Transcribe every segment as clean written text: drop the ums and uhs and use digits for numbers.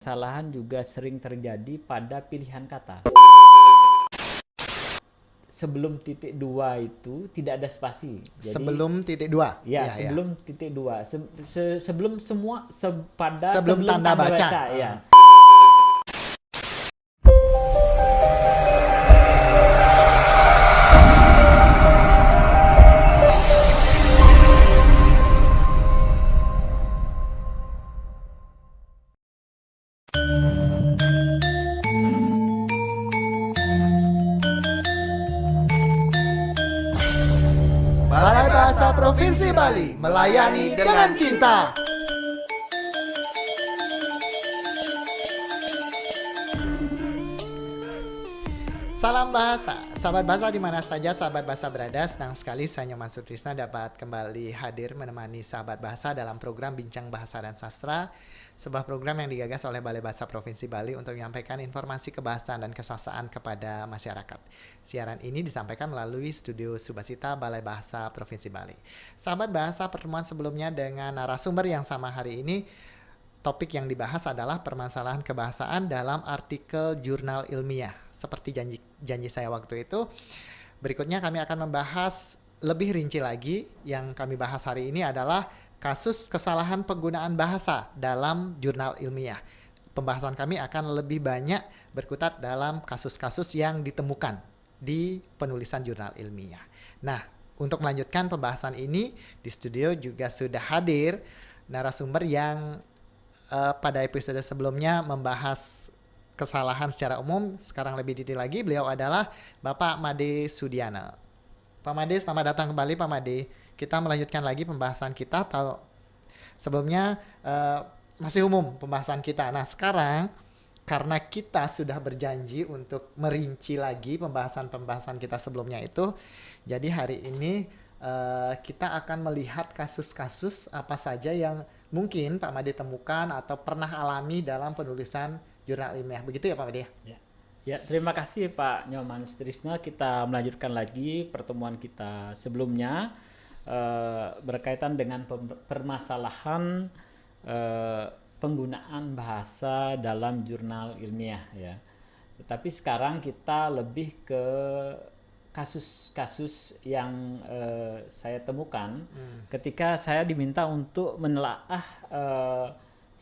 Kesalahan juga sering terjadi pada pilihan kata. Sebelum titik dua itu tidak ada spasi. Jadi, sebelum titik dua. ya, sebelum titik dua. Sebelum semua Sebelum tanda baca. Ya. Balai Bahasa Provinsi Bali melayani dengan cinta. Salam bahasa, sahabat bahasa di mana saja sahabat bahasa berada. Senang sekali saya Nyoman Sutrisna dapat kembali hadir menemani sahabat bahasa dalam program Bincang Bahasa dan Sastra, sebuah program yang digagas oleh Balai Bahasa Provinsi Bali untuk menyampaikan informasi kebahasaan dan kesastraan kepada masyarakat. Siaran ini disampaikan melalui studio Subasita Balai Bahasa Provinsi Bali. Sahabat bahasa, pertemuan sebelumnya dengan narasumber yang sama hari ini, topik yang dibahas adalah permasalahan kebahasaan dalam artikel jurnal ilmiah. Seperti janji saya waktu itu, berikutnya kami akan membahas lebih rinci lagi. Yang kami bahas hari ini adalah kasus kesalahan penggunaan bahasa dalam jurnal ilmiah. Pembahasan kami akan lebih banyak berkutat dalam kasus-kasus yang ditemukan di penulisan jurnal ilmiah. Nah, untuk melanjutkan pembahasan ini, di studio juga sudah hadir narasumber yang pada episode sebelumnya membahas kesalahan secara umum. Sekarang lebih detail lagi, beliau adalah Bapak Made Sudiana. Pak Made, selamat datang kembali Pak Made. Kita melanjutkan lagi pembahasan kita. Sebelumnya masih umum pembahasan kita. Nah sekarang karena kita sudah berjanji untuk merinci lagi pembahasan kita sebelumnya itu, jadi hari ini kita akan melihat kasus-kasus apa saja yang mungkin Pak Made temukan atau pernah alami dalam penulisan jurnal ilmiah. Begitu ya Pak Made? Ya, terima kasih Pak Nyoman Sutrisna. Kita melanjutkan lagi pertemuan kita sebelumnya berkaitan dengan permasalahan penggunaan bahasa dalam jurnal ilmiah ya. Tetapi sekarang kita lebih ke kasus-kasus yang saya temukan ketika saya diminta untuk menelaah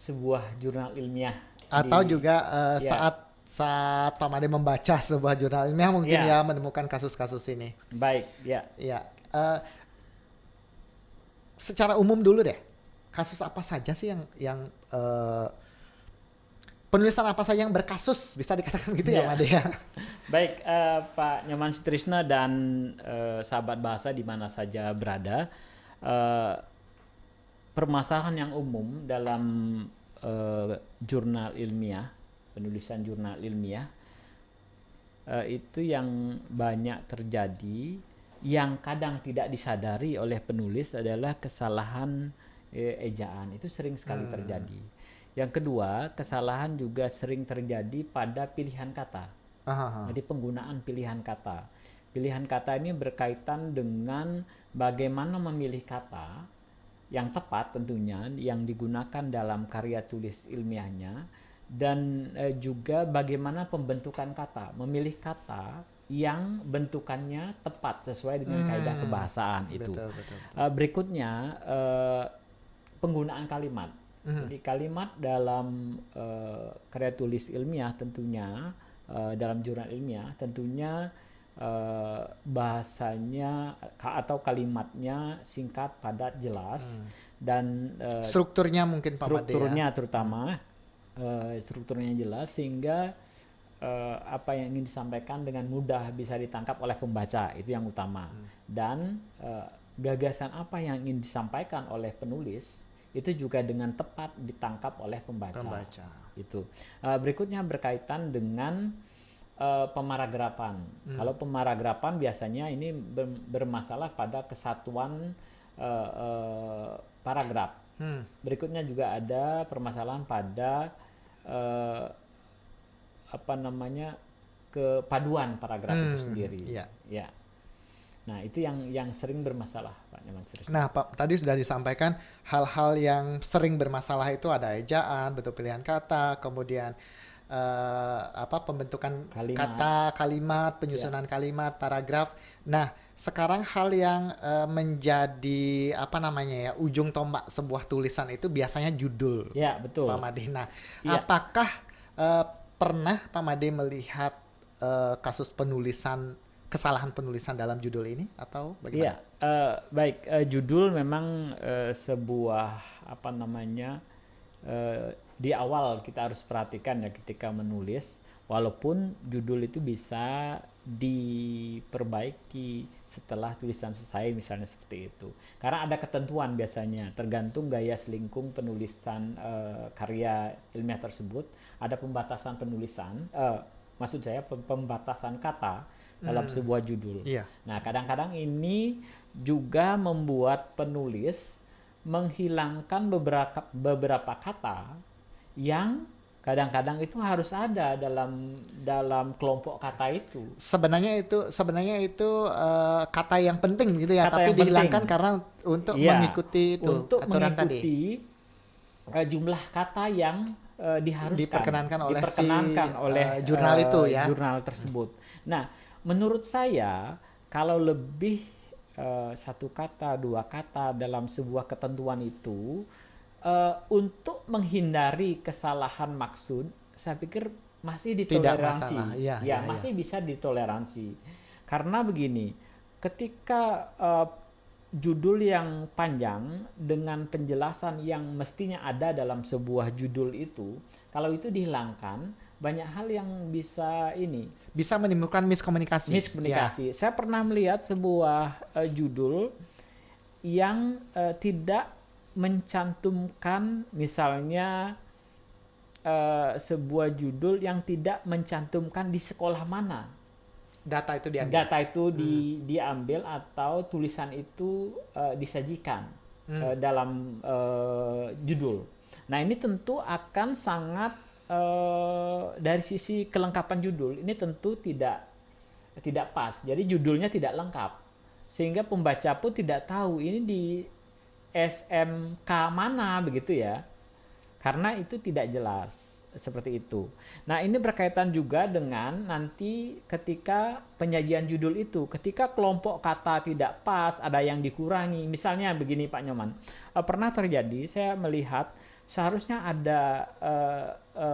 sebuah jurnal ilmiah. Atau juga saat Pak Made membaca sebuah jurnal ilmiah mungkin ya menemukan kasus-kasus ini. Baik, ya. Ya, secara umum dulu deh, kasus apa saja sih yang penulisan apa saja yang berkasus, bisa dikatakan gitu ya Made ya? Baik, Pak Nyoman Sutrisna dan sahabat bahasa di mana saja berada, permasalahan yang umum dalam jurnal ilmiah, penulisan jurnal ilmiah, itu yang banyak terjadi, yang kadang tidak disadari oleh penulis adalah kesalahan ejaan. Itu sering sekali terjadi. Yang kedua, kesalahan juga sering terjadi pada pilihan kata. Jadi penggunaan pilihan kata. Pilihan kata ini berkaitan dengan bagaimana memilih kata yang tepat tentunya yang digunakan dalam karya tulis ilmiahnya, dan juga bagaimana pembentukan kata, memilih kata yang bentukannya tepat sesuai dengan kaidah kebahasaan itu. Betul. Berikutnya penggunaan kalimat. Jadi kalimat dalam karya tulis ilmiah tentunya, dalam jurnal ilmiah tentunya bahasanya atau kalimatnya singkat, padat, jelas, dan strukturnya mungkin Pak Made ya? Strukturnya terutama strukturnya jelas sehingga apa yang ingin disampaikan dengan mudah bisa ditangkap oleh pembaca, itu yang utama. Dan gagasan apa yang ingin disampaikan oleh penulis itu juga dengan tepat ditangkap oleh pembaca. Itu. Berikutnya berkaitan dengan pemaragrapan. Kalau pemaragrapan biasanya ini bermasalah pada kesatuan paragraf. Berikutnya juga ada permasalahan pada kepaduan paragraf itu sendiri. Ya. Nah, itu yang sering bermasalah, Pak Nyoman Sri. Nah, Pak, tadi sudah disampaikan hal-hal yang sering bermasalah itu ada ejaan, bentuk pilihan kata, kemudian pembentukan Kalimat. kata, kalimat, penyusunan kalimat, paragraf. Nah, sekarang hal yang menjadi ujung tombak sebuah tulisan itu biasanya judul, Ya, betul. Pak Made. Nah, Ya. apakah pernah Pak Made melihat kasus kesalahan penulisan dalam judul ini atau bagaimana? Iya, baik. Judul memang sebuah di awal kita harus perhatikan ya ketika menulis, walaupun judul itu bisa diperbaiki setelah tulisan selesai misalnya seperti itu. Karena ada ketentuan biasanya, tergantung gaya selingkung penulisan karya ilmiah tersebut, ada pembatasan penulisan, maksud saya pembatasan kata dalam sebuah judul. Iya. Nah, kadang-kadang ini juga membuat penulis menghilangkan beberapa kata yang kadang-kadang itu harus ada dalam kelompok kata itu. Sebenarnya itu kata yang penting gitu ya, Kata tapi yang dihilangkan penting. karena untuk Iya, mengikuti itu untuk aturan tadi. mengikuti jumlah kata yang diharuskan, Diperkenankan oleh jurnal itu ya. jurnal tersebut. Nah, menurut saya kalau lebih satu kata, dua kata dalam sebuah ketentuan itu, untuk menghindari kesalahan maksud, saya pikir masih ditoleransi. Tidak masalah. Iya. Masih bisa ditoleransi. Karena begini, ketika judul yang panjang dengan penjelasan yang mestinya ada dalam sebuah judul itu, kalau itu dihilangkan, banyak hal yang bisa menimbulkan miskomunikasi. Ya. Saya pernah melihat sebuah judul yang tidak mencantumkan, misalnya sebuah judul yang tidak mencantumkan di sekolah mana Data itu diambil atau tulisan itu disajikan dalam judul. Nah, ini tentu akan sangat dari sisi kelengkapan judul ini tentu tidak pas. Jadi judulnya tidak lengkap sehingga pembaca pun tidak tahu ini di SMK mana begitu ya, karena itu tidak jelas seperti itu. Nah, ini berkaitan juga dengan nanti ketika penyajian judul itu, ketika kelompok kata tidak pas, ada yang dikurangi. Misalnya begini Pak Nyoman, pernah terjadi saya melihat seharusnya ada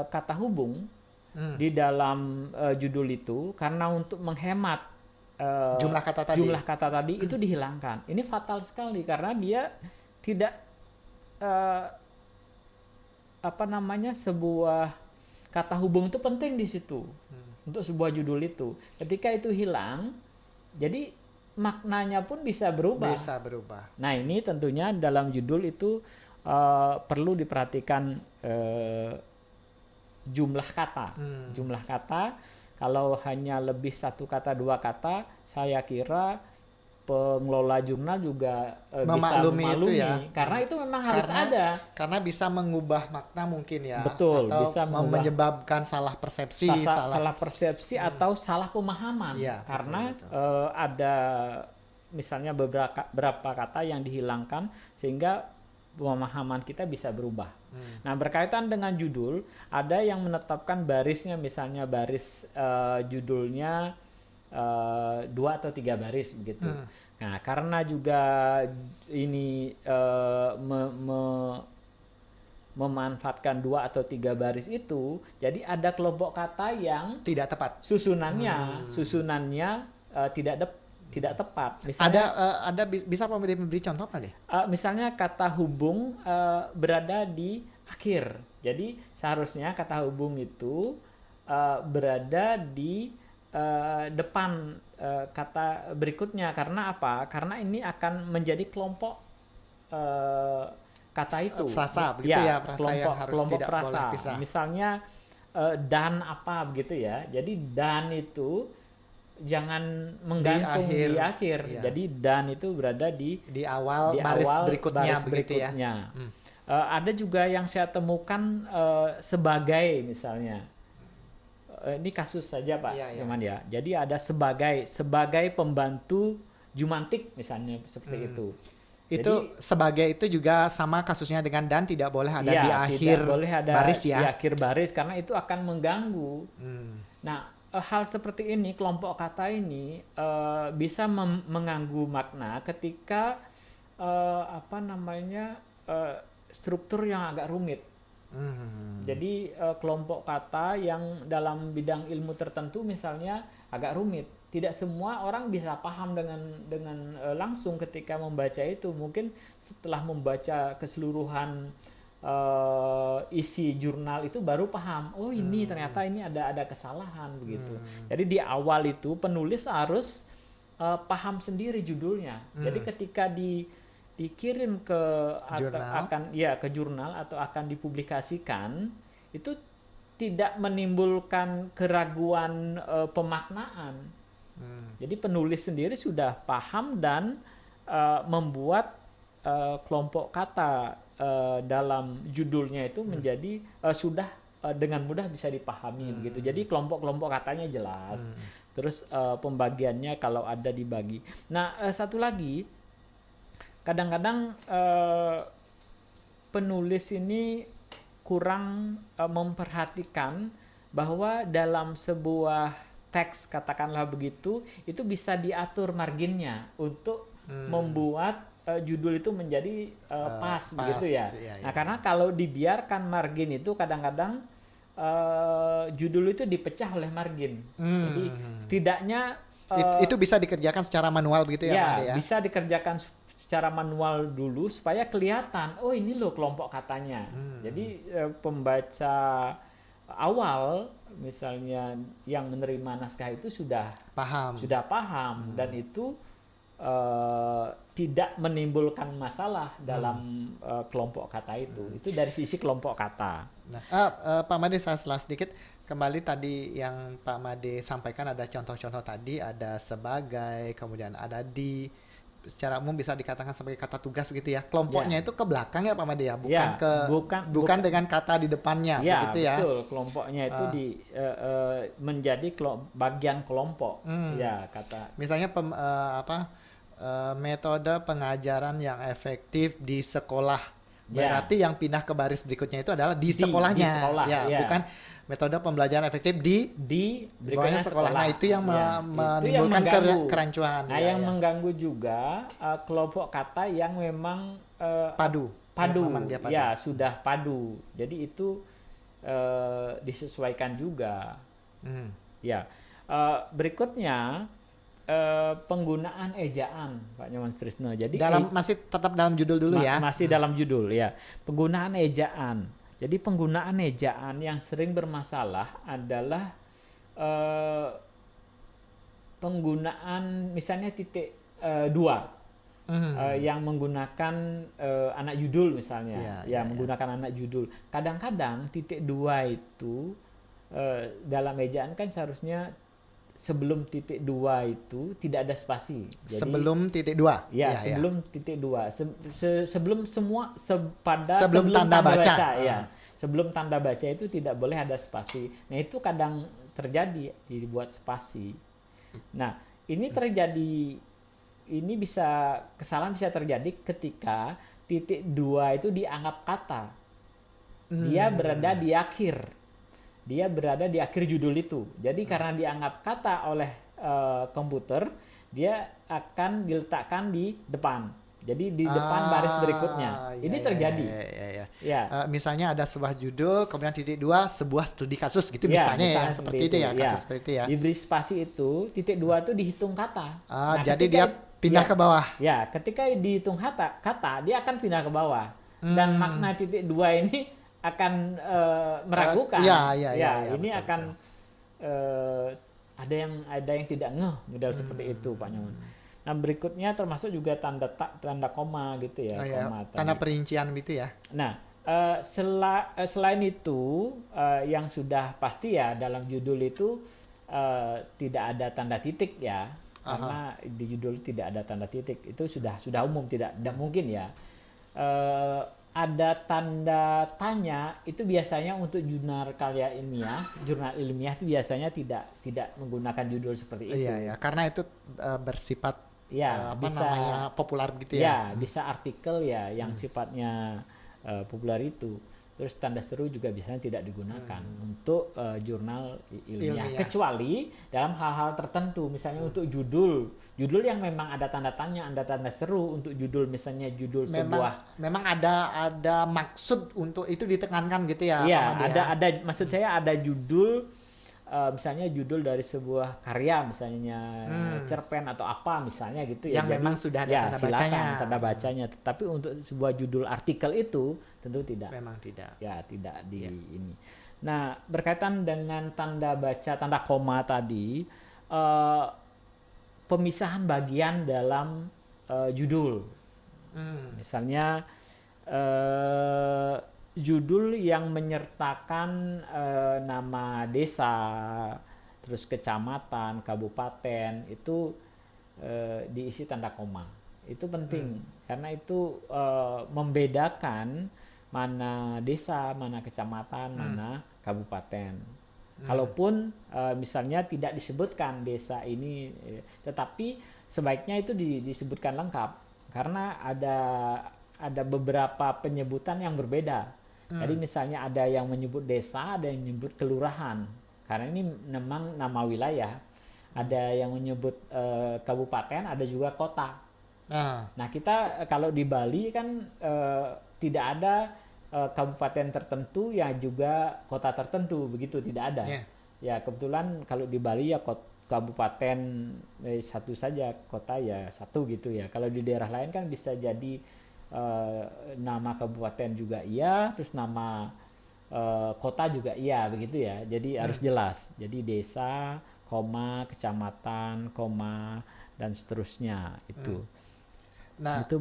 kata hubung di dalam judul itu, karena untuk menghemat jumlah kata tadi itu dihilangkan. Ini fatal sekali karena dia tidak sebuah kata hubung itu penting di situ untuk sebuah judul itu. Ketika itu hilang, jadi maknanya pun bisa berubah. Nah, ini tentunya dalam judul itu perlu diperhatikan jumlah kata. Jumlah kata, kalau hanya lebih satu kata, dua kata, saya kira pengelola jurnal juga bisa memaklumi itu ya. Karena itu memang harus ada. Karena bisa mengubah makna mungkin ya. Betul, atau bisa menyebabkan salah persepsi, salah persepsi atau salah pemahaman. Ya, karena betul. Ada misalnya beberapa kata yang dihilangkan sehingga pemahaman kita bisa berubah. Nah, berkaitan dengan judul, ada yang menetapkan barisnya, misalnya baris judulnya 2 atau 3 baris begitu. Nah, karena juga ini memanfaatkan 2 atau 3 baris itu, jadi ada kelompok kata yang tidak tepat. Susunannya tidak tepat. Misalnya, bisa memberi contoh nggak deh? Misalnya kata hubung berada di akhir. Jadi seharusnya kata hubung itu berada di depan kata berikutnya. Karena apa? Karena ini akan menjadi kelompok kata itu. Frasa begitu ya, frasa yang harus kelompok tidak frasa. boleh pisah. Misalnya dan apa begitu ya. Jadi dan itu jangan menggantung di akhir. Iya. Jadi dan itu berada di awal baris berikutnya. Ada juga yang saya temukan sebagai, misalnya ini kasus saja Pak Nyoman ya. Jadi ada sebagai pembantu jumantik misalnya seperti itu. Itu Jadi sebagai itu juga sama kasusnya dengan dan tidak boleh ada ya, di akhir tidak boleh ada baris ya. di akhir baris karena itu akan mengganggu. Hmm. Nah, hal seperti ini, kelompok kata ini bisa mengganggu makna ketika struktur yang agak rumit. Jadi kelompok kata yang dalam bidang ilmu tertentu misalnya agak rumit. Tidak semua orang bisa paham dengan langsung ketika membaca itu. Mungkin setelah membaca keseluruhan isi jurnal itu baru paham. Oh ini ternyata ini ada kesalahan begitu. Jadi di awal itu penulis harus paham sendiri judulnya. Jadi ketika dikirim ke ke jurnal atau akan dipublikasikan itu tidak menimbulkan keraguan pemaknaan. Jadi penulis sendiri sudah paham dan membuat kelompok kata dalam judulnya itu menjadi sudah dengan mudah bisa dipahami begitu. Jadi kelompok-kelompok katanya jelas. Terus pembagiannya kalau ada dibagi. Nah, satu lagi kadang-kadang penulis ini kurang memperhatikan bahwa dalam sebuah teks katakanlah begitu itu bisa diatur marginnya untuk membuat judul itu menjadi pas begitu ya. Nah karena kalau dibiarkan margin itu kadang-kadang judul itu dipecah oleh margin. Jadi setidaknya itu bisa dikerjakan secara manual begitu ya, ya? Bisa dikerjakan secara manual dulu supaya kelihatan, oh ini loh kelompok katanya. Jadi pembaca awal misalnya yang menerima naskah itu sudah paham dan itu tidak menimbulkan masalah dalam kelompok kata itu. Itu dari sisi kelompok kata. Nah, Pak Made saya salah sedikit kembali tadi yang Pak Made sampaikan ada contoh-contoh tadi ada sebagai kemudian ada di secara umum bisa dikatakan sebagai kata tugas begitu ya. Kelompoknya itu ke belakang ya Pak Made ya, bukan dengan kata di depannya begitu ya. Betul, kelompoknya itu menjadi bagian kelompok. Ya, kata. Misalnya metode pengajaran yang efektif di sekolah. Berarti yang pindah ke baris berikutnya itu adalah di sekolahnya. Di sekolah, bukan metode pembelajaran efektif di berikutnya sekolah. Nah, itu yang menimbulkan kerancuan. Nah, yang mengganggu juga kelompok kata yang memang padu. Ya, sudah padu. Jadi itu disesuaikan juga. Ya. Berikutnya penggunaan ejaan, Pak Nyoman Sutrisno. Jadi masih tetap dalam judul dulu ya. Masih dalam judul ya. Penggunaan ejaan. Jadi penggunaan ejaan yang sering bermasalah adalah penggunaan misalnya titik 2 yang menggunakan anak judul misalnya, menggunakan anak judul. Kadang-kadang titik 2 itu dalam ejaan kan seharusnya sebelum titik 2 itu tidak ada spasi. Jadi, sebelum titik 2? Sebelum titik 2. Sebelum semua sebelum tanda baca. Sebelum tanda baca itu tidak boleh ada spasi. Nah, itu kadang terjadi dibuat spasi. Nah, ini kesalahan bisa terjadi ketika titik 2 itu dianggap kata. Dia berada di akhir. Dia berada di akhir judul itu. Jadi karena dianggap kata oleh komputer, dia akan diletakkan di depan. Jadi di depan baris berikutnya. Ini terjadi. Misalnya ada sebuah judul, kemudian titik 2 sebuah studi kasus gitu misalnya seperti itu ya, kasus seperti itu ya. Diberi spasi itu, titik 2 itu dihitung kata. Jadi dia pindah ke bawah. Ya, ketika dihitung kata dia akan pindah ke bawah. Dan makna titik 2 ini akan meragukan. Ini betul, akan ada yang tidak ngeh model seperti itu, Pak Nyoman. Nah, berikutnya termasuk juga tanda koma gitu ya, tanda perincian gitu ya. Nah, selain itu yang sudah pasti ya dalam judul itu tidak ada tanda titik ya. Karena di judul tidak ada tanda titik. Itu sudah umum, tidak mungkin ya. Ada tanda tanya itu biasanya untuk jurnal ilmiah itu biasanya tidak menggunakan judul seperti itu. Karena itu bersifat Ya, bisa populer gitu ya, ya. bisa artikel ya yang sifatnya populer itu. Terus tanda seru juga biasanya tidak digunakan untuk jurnal ilmiah, Ilmiah. kecuali dalam hal-hal tertentu, misalnya untuk judul yang memang ada tanda tanya, ada tanda seru untuk judul, misalnya judul sebuah. Memang ada maksud untuk itu ditekankan gitu ya, Pak Iya, Made ya. ada maksud saya ada judul, misalnya judul dari sebuah karya, misalnya cerpen atau apa misalnya gitu ya. Yang Jadi memang sudah ada ya, tanda silakan bacanya. tanda bacanya. Tetapi untuk sebuah judul artikel itu tentu tidak. Memang tidak. Ya, tidak di ini. Nah, berkaitan dengan tanda baca, tanda koma tadi, pemisahan bagian dalam judul. Misalnya judul yang menyertakan nama desa, terus kecamatan, kabupaten, itu diisi tanda koma. Itu penting karena itu membedakan mana desa, mana kecamatan, mana kabupaten. Kalaupun misalnya tidak disebutkan desa ini, tetapi sebaiknya itu disebutkan lengkap karena ada beberapa penyebutan yang berbeda. Jadi misalnya ada yang menyebut desa, ada yang menyebut kelurahan. Karena ini memang nama wilayah. Ada yang menyebut kabupaten, ada juga kota. Nah, kita kalau di Bali kan tidak ada kabupaten tertentu yang juga kota tertentu, begitu, tidak ada. Ya, kebetulan kalau di Bali ya kabupaten satu saja, kota ya satu gitu ya. Kalau di daerah lain kan bisa jadi nama kabupaten juga iya, terus nama kota juga iya, begitu ya. Jadi harus jelas. Jadi desa, koma, kecamatan, koma, dan seterusnya itu. Nah, itu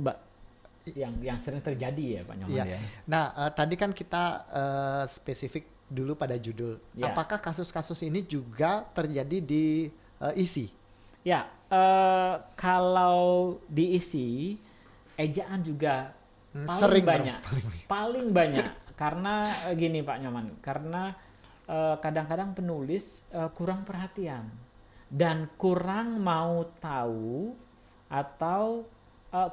yang sering terjadi ya Pak Nyoman ya. Nah, tadi kan kita spesifik dulu pada judul. Apakah kasus-kasus ini juga terjadi di isi? Ya, kalau di isi, ejaan juga paling banyak. Karena gini Pak Nyoman, karena kadang-kadang penulis kurang perhatian dan kurang mau tahu atau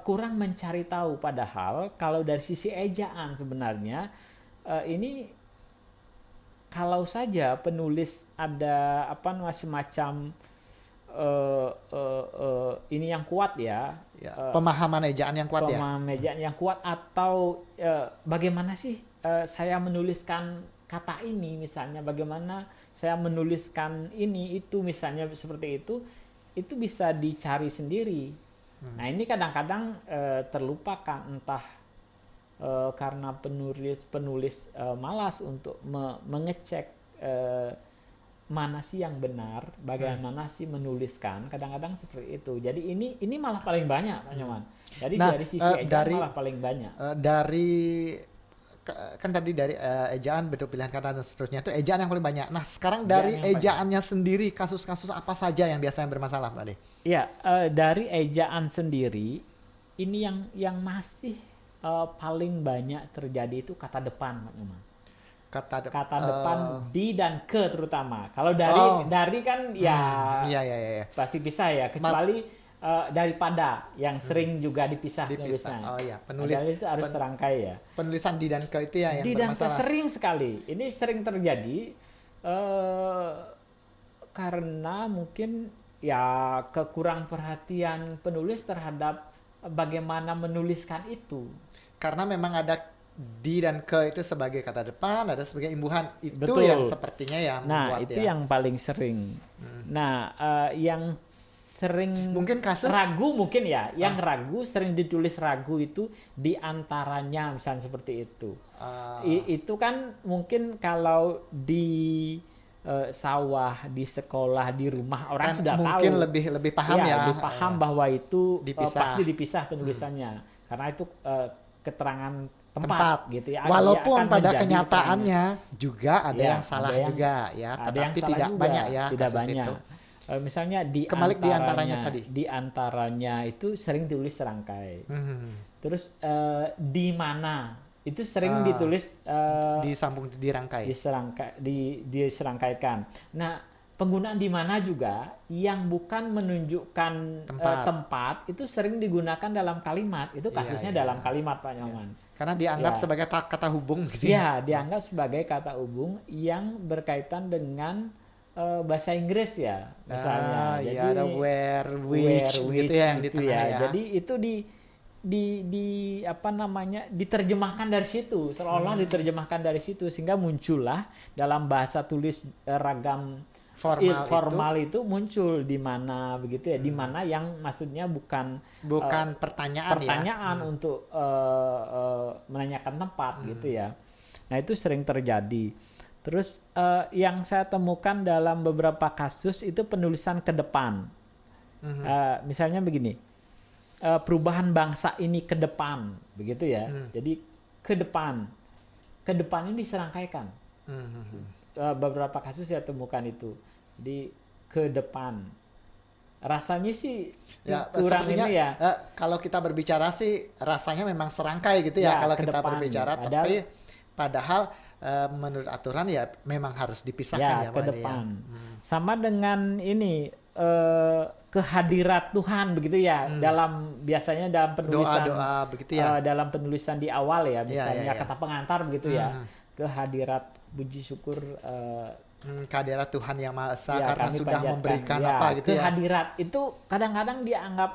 kurang mencari tahu, padahal kalau dari sisi ejaan sebenarnya ini kalau saja penulis ada semacam ini yang kuat ya, pemahaman ejaan yang kuat pemahaman ejaan yang kuat, atau bagaimana sih saya menuliskan kata ini, misalnya bagaimana saya menuliskan ini itu, misalnya seperti itu bisa dicari sendiri. Nah, ini kadang-kadang terlupakan, entah karena penulis malas untuk mengecek mana sih yang benar, bagaimana sih menuliskan, kadang-kadang seperti itu. Jadi ini malah paling banyak Pak Nyoman. Jadi dari sisi ejaan malah paling banyak. Kan tadi dari ejaan, bentuk pilihan kata dan seterusnya, itu ejaan yang paling banyak. Nah, sekarang dari ejaannya sendiri, kasus-kasus apa saja yang biasanya bermasalah, Pak Ade? Iya, dari ejaan sendiri, ini yang masih paling banyak terjadi itu kata depan, Pak Nyoman. Kata depan di dan ke terutama. Kalau dari kan ya pasti pisah ya, kecuali daripada yang sering juga dipisah. Oh iya, penulis itu harus serangkai ya. Penulisan di dan ke itu ya yang di dan ke bermasalah. sering sekali. Ini sering terjadi karena mungkin ya kekurang perhatian penulis terhadap bagaimana menuliskan itu. Karena memang ada di dan ke itu sebagai kata depan, ada sebagai imbuhan. Itu Betul. yang sepertinya yang membuat itu yang paling sering. Nah, yang sering mungkin kasus ragu mungkin ya, yang ragu sering ditulis ragu itu di antaranya, misalnya seperti itu. Itu kan mungkin kalau di sawah, di sekolah, di rumah orang kan sudah mungkin tahu. lebih paham ya. Lebih paham bahwa itu pasti dipisah penulisannya. Karena itu keterangan tempat gitu ya. Walaupun pada kenyataannya juga ada yang salah juga ya, tetapi tidak juga, banyak ya tidak kasus banyak. itu. Misalnya di antaranya itu sering ditulis serangkai. Terus di mana itu sering ditulis disambung dirangkai. Diserangkaikan. Nah, penggunaan di mana juga yang bukan menunjukkan tempat itu sering digunakan dalam kalimat. Itu kasusnya dalam kalimat, Pak Nyoman. Karena dianggap sebagai kata hubung gitu ya. Dianggap sebagai kata hubung yang berkaitan dengan bahasa Inggris ya, misalnya. Jadi ada where, which gitu ya yang di tengah ya. Jadi itu di apa namanya, diterjemahkan dari situ, seolah-olah diterjemahkan dari situ, sehingga muncullah dalam bahasa tulis ragam formal itu muncul di mana begitu ya, di mana yang maksudnya bukan pertanyaan untuk menanyakan tempat gitu ya. Nah, itu sering terjadi. Terus yang saya temukan dalam beberapa kasus itu penulisan ke depan. Misalnya begini, perubahan bangsa ini ke depan, begitu ya. Jadi ke depan ini diserangkaikan. Beberapa kasus saya temukan itu. Jadi ke depan. Rasanya sih kurang ini ya. Kalau kita berbicara sih rasanya memang serangkai gitu ya kalau kita berbicara. Tapi padahal menurut aturan ya memang harus dipisahkan ya ke depan. Sama dengan ini. Kehadirat Tuhan begitu ya, biasanya dalam penulisan doa begitu ya, dalam penulisan di awal ya, misalnya kata pengantar begitu ya, kehadirat puji syukur kehadirat Tuhan yang Maha Esa karena sudah memberikan apa gitu ya. Kehadirat itu kadang-kadang dianggap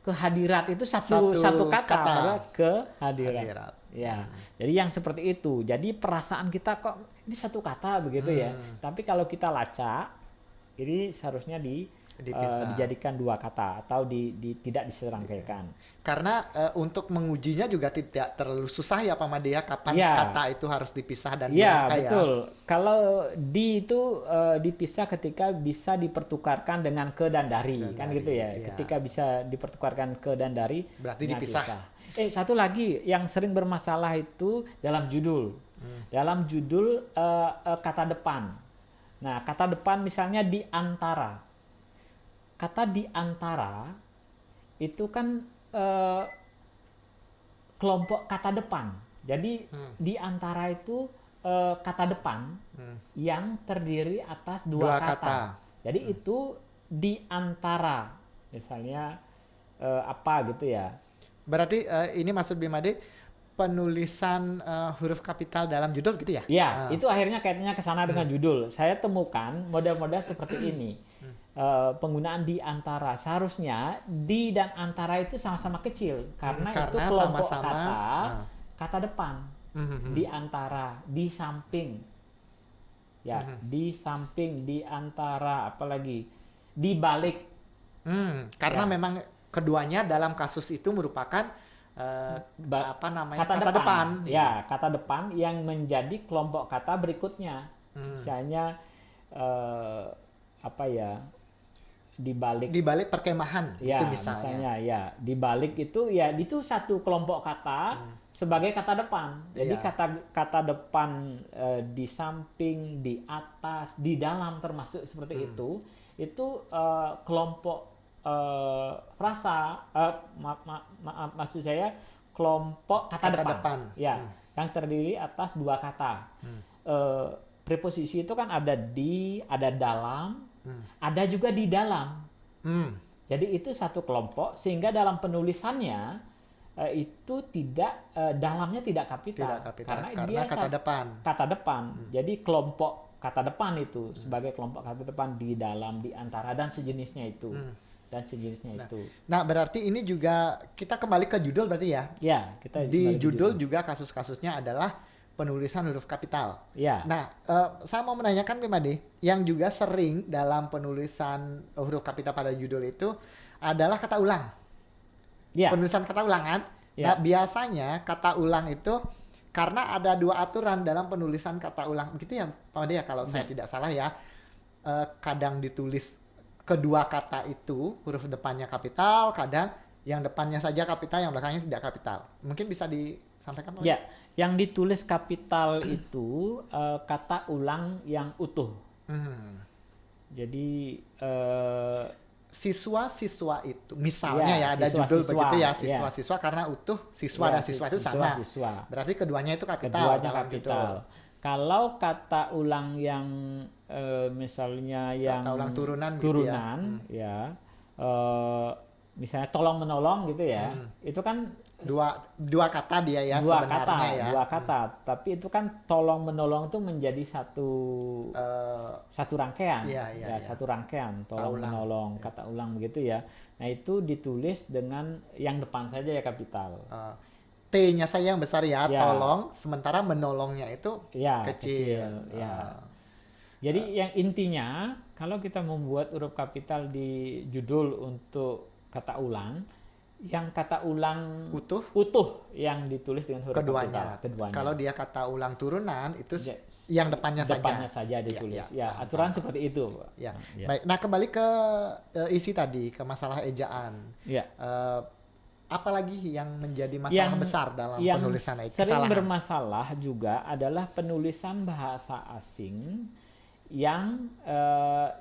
kehadirat itu satu kata. Kehadirat. Ya. Jadi yang seperti itu. Jadi perasaan kita kok ini satu kata begitu ya. Tapi kalau kita lacak, ini seharusnya dijadikan dua kata atau tidak diserangkaikan. Karena untuk mengujinya juga tidak terlalu susah ya Pak Made ya, kapan kata itu harus dipisah dan dirangkai ya. Betul. Kalau itu dipisah ketika bisa dipertukarkan dengan ke dan dari, kan gitu ya. Ketika bisa dipertukarkan ke dan dari, berarti dipisah. Satu lagi yang sering bermasalah itu dalam judul. Dalam judul kata depan. Nah, kata depan misalnya di antara. Kata di antara itu kan kelompok kata depan. Jadi di antara itu kata depan yang terdiri atas dua kata. Jadi itu di antara. Misalnya apa gitu ya. Berarti ini maksud Bimade penulisan huruf kapital dalam judul gitu ya? Ya, itu akhirnya kaitannya ke sana dengan judul. Saya temukan model-model seperti ini. Penggunaan di antara, seharusnya di dan antara itu sama-sama kecil karena itu kelompok kata depan. Di antara, di samping. Ya, di samping, di antara, apalagi di balik. Karena memang keduanya dalam kasus itu merupakan kata depan. Ya, kata depan yang menjadi kelompok kata berikutnya. Misalnya di balik perkemahan ya, itu misalnya ya di balik itu ya itu satu kelompok kata sebagai kata depan. Jadi kata depan di samping, di atas, di dalam termasuk seperti itu kelompok frasa maksud saya kelompok kata depan. Ya, yang terdiri atas dua kata. Preposisi itu kan ada di, ada dalam, ada juga di dalam. Jadi itu satu kelompok sehingga dalam penulisannya itu tidak dalamnya tidak kapital karena dia kata depan. Jadi kelompok kata depan itu sebagai kelompok kata depan di dalam, di antara dan sejenisnya itu. Nah, berarti ini juga kita kembali ke judul berarti ya? Ya, kita di judul juga kasus-kasusnya adalah penulisan huruf kapital. Ya. Nah, saya mau menanyakan Bimade, yang juga sering dalam penulisan huruf kapital pada judul itu adalah kata ulang. Ya. Penulisan kata ulang kan? Ya. Nah, biasanya kata ulang itu karena ada dua aturan dalam penulisan kata ulang. Begitu ya, Pak Made ya, kalau saya tidak salah ya. Kadang ditulis kedua kata itu huruf depannya kapital, kadang yang depannya saja kapital, yang belakangnya tidak kapital. Mungkin bisa disampaikan Pak Made? Ya. Yang ditulis kapital itu kata ulang yang utuh. Jadi siswa-siswa itu misalnya ya ada judul begitu ya, siswa-siswa karena utuh siswa dan siswa itu sama. Berarti keduanya itu kapital dalam judul. Kalau kata ulang yang misalnya yang Kata ulang turunan gitu ya. turunan ya, misalnya tolong menolong gitu ya, itu kan Dua kata dia ya sebenarnya ya. dua kata, tapi itu kan tolong menolong itu menjadi satu rangkaian, Iya, iya, ya iya. satu rangkaian tolong ulang. menolong, kata ulang begitu ya. Nah itu ditulis dengan yang depan saja ya kapital. T-nya saja yang besar ya, Ya. tolong, sementara menolongnya itu Ya, kecil. ya. Jadi yang intinya kalau kita membuat huruf kapital di judul untuk kata ulang, yang kata ulang Utuh yang ditulis dengan huruf keduanya. kapital, keduanya. Kalau dia kata ulang turunan itu Ya, yang depannya saja ditulis. Ya, paham, aturan paham. seperti itu. Ya. Ya. Baik. Nah, kembali ke isi tadi, ke masalah ejaan. Ya. Apalagi yang menjadi masalah besar dalam penulisan itu? Yang sering bermasalah juga adalah penulisan bahasa asing yang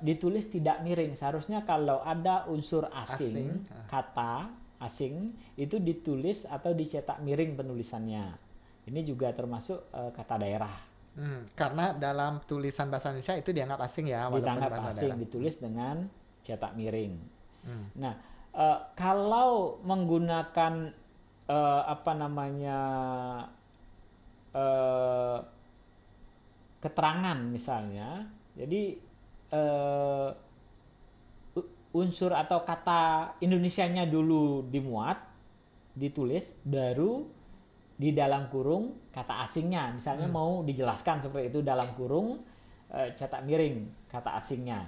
ditulis tidak miring. Seharusnya kalau ada unsur asing, kata asing itu ditulis atau dicetak miring penulisannya. Ini juga termasuk kata daerah. Karena dalam tulisan bahasa Indonesia itu dianggap asing ya, walaupun dianggap bahasa asing, daerah. ditulis dengan cetak miring. Nah, kalau menggunakan keterangan misalnya, jadi unsur atau kata Indonesianya dulu dimuat, ditulis, baru di dalam kurung kata asingnya. Misalnya mau dijelaskan seperti itu, dalam kurung cetak miring kata asingnya.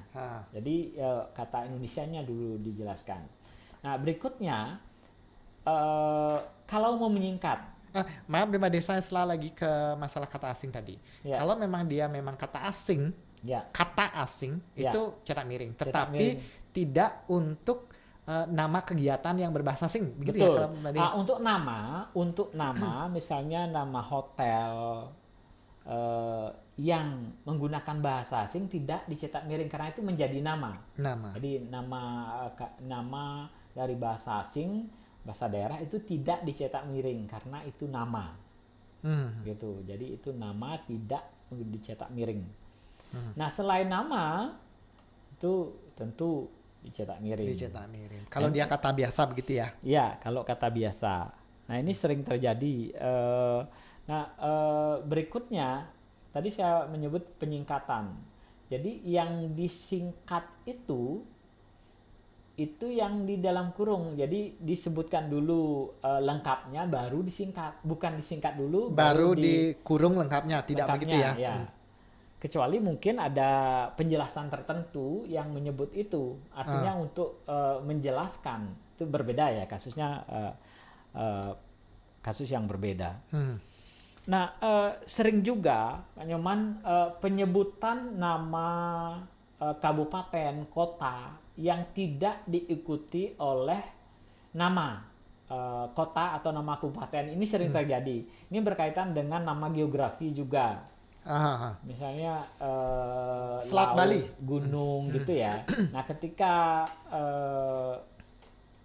Jadi kata Indonesianya dulu dijelaskan. Nah berikutnya kalau mau menyingkat. Maaf Mbak Desa, setelah lagi ke masalah kata asing tadi. Ya. Kalau memang dia memang kata asing, kata asing itu cetak miring. Tetapi tidak untuk nama kegiatan yang berbahasa asing, begitu. Betul. Ya? Untuk nama, misalnya nama hotel yang menggunakan bahasa asing tidak dicetak miring karena itu menjadi nama. Jadi nama dari bahasa asing, bahasa daerah itu tidak dicetak miring karena itu nama. Gitu. Jadi itu nama tidak dicetak miring. Nah, selain nama itu tentu dicetak miring. Kalau dia kata biasa begitu ya? Ya, kalau kata biasa. Nah, ini sering terjadi. Berikutnya tadi saya menyebut penyingkatan. Jadi yang disingkat itu yang di dalam kurung. Jadi disebutkan dulu lengkapnya baru disingkat, bukan disingkat dulu baru dikurung lengkapnya, tidak begitu ya? Ya. Kecuali mungkin ada penjelasan tertentu yang menyebut itu. Artinya untuk menjelaskan itu berbeda ya, kasusnya kasus yang berbeda. Nah, sering juga Pak Nyoman penyebutan nama kabupaten, kota yang tidak diikuti oleh nama kota atau nama kabupaten. Ini sering terjadi. Ini berkaitan dengan nama geografi juga. Misalnya Selat laut, Bali, gunung gitu ya. Nah, ketika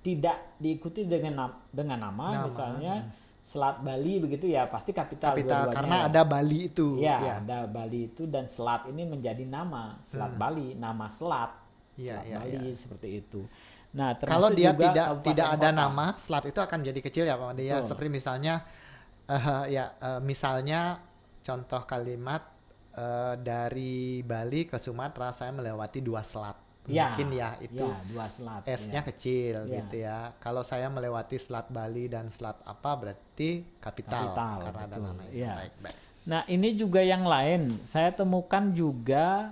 tidak diikuti dengan nama. Misalnya Selat Bali begitu ya, pasti kapital karena ada Bali itu. Ya, ada Bali itu, dan selat ini menjadi nama. Selat Bali, nama selat. Selat Bali seperti itu. Nah, kalau dia tidak ada nama, selat itu akan jadi kecil ya Pak Mandia. Seperti misalnya misalnya contoh kalimat dari Bali ke Sumatera saya melewati 2 selat. Mungkin itu 2 selat. S-nya kecil gitu ya. Kalau saya melewati Selat Bali dan selat apa berarti kapital karena ada namanya. Baik. Nah, ini juga yang lain. Saya temukan juga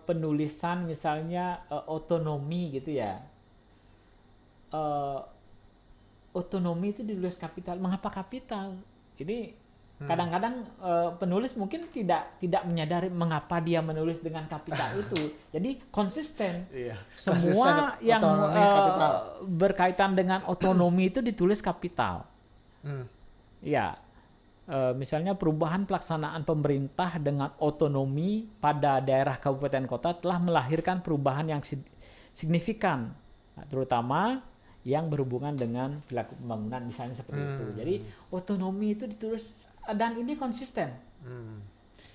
penulisan misalnya otonomi gitu ya. Otonomi itu ditulis kapital. Mengapa kapital? Ini kadang-kadang penulis mungkin tidak menyadari mengapa dia menulis dengan kapital itu. Jadi konsisten. Semua yang berkaitan dengan otonomi itu ditulis kapital. Ya, misalnya perubahan pelaksanaan pemerintah dengan otonomi pada daerah kabupaten kota telah melahirkan perubahan yang signifikan, terutama yang berhubungan dengan perilaku pembangunan misalnya seperti itu. Jadi otonomi itu ditulis dan ini konsisten.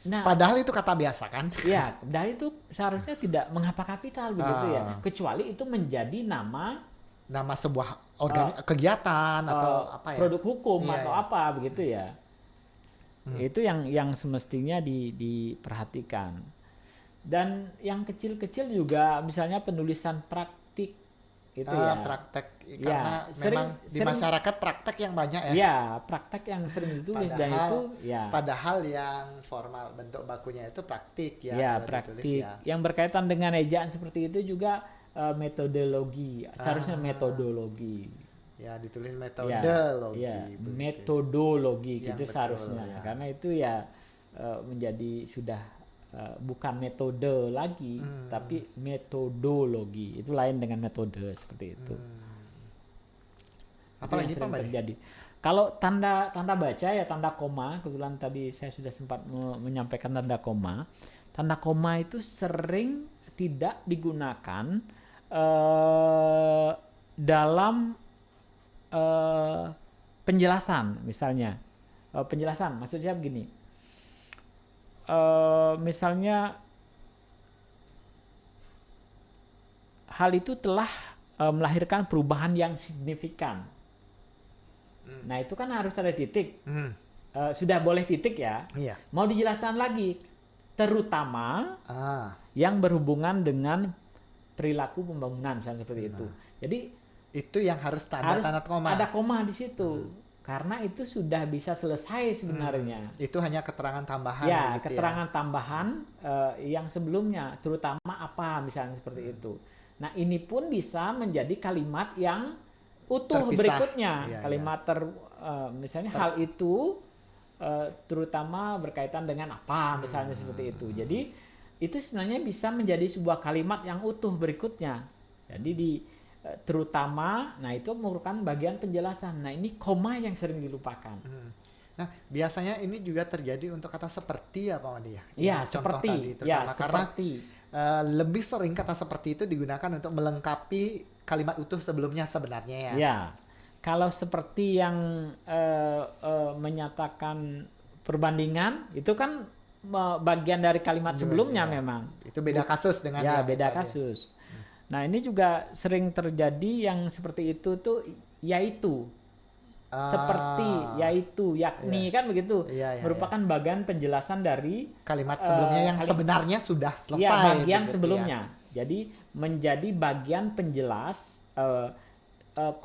Nah, Padahal itu kata biasa kan? ya, dari itu seharusnya tidak mengapa kapital begitu ya, Ah. kecuali itu menjadi nama Nama sebuah kegiatan atau apa ya? produk hukum Iya, atau iya. apa begitu ya. Itu yang semestinya diperhatikan. Dan yang kecil-kecil juga misalnya penulisan praktik itu ya. Praktek Ya, karena memang di masyarakat praktek yang banyak ya. Ya, praktek yang sering ditulis dan itu ya. Padahal yang formal bentuk bakunya itu praktik ya, Ya, kalau ditulis praktik. ya. Yang berkaitan dengan ejaan seperti itu juga metodologi, seharusnya metodologi. Ya, ditulis Ya, metodologi. ya, begitu. metodologi Yang gitu betul, seharusnya. ya. Karena itu ya menjadi sudah bukan metode lagi, tapi metodologi. Itu lain dengan metode seperti itu. Itu Apalagi yang sering Pak terjadi. Kalau tanda baca ya tanda koma, kebetulan tadi saya sudah sempat menyampaikan tanda koma. Tanda koma itu sering tidak digunakan dalam penjelasan, misalnya. Penjelasan, maksud saya begini. Misalnya hal itu telah melahirkan perubahan yang signifikan. Nah itu kan harus ada titik. Sudah boleh titik ya. Iya. Mau dijelaskan lagi, terutama yang berhubungan dengan perilaku pembangunan, misalnya seperti itu. Jadi itu yang harus tanda koma. Ada koma di situ. Karena itu sudah bisa selesai sebenarnya. Itu hanya keterangan tambahan. Ya, begitu keterangan tambahan yang sebelumnya, terutama apa misalnya seperti itu. Nah, ini pun bisa menjadi kalimat yang utuh terpisah. Berikutnya. Ya, kalimat misalnya hal itu terutama berkaitan dengan apa misalnya seperti itu. Jadi itu sebenarnya bisa menjadi sebuah kalimat yang utuh berikutnya. Jadi terutama, nah itu merupakan bagian penjelasan. Nah ini koma yang sering dilupakan. Nah biasanya ini juga terjadi untuk kata seperti ya Pak Madi ya? Iya seperti. Tadi, Ya seperti. Karena lebih sering kata seperti itu digunakan untuk melengkapi kalimat utuh sebelumnya sebenarnya ya. Ya, kalau seperti yang menyatakan perbandingan itu kan bagian dari kalimat sebelumnya ya. Memang. Itu beda kasus dengan ya beda kasus. Nah ini juga sering terjadi yang seperti itu tuh yaitu. Seperti, yaitu, yakni kan begitu. Merupakan bagian penjelasan dari kalimat sebelumnya yang sebenarnya sudah selesai. Ya, bagian sebelumnya. Jadi menjadi bagian penjelas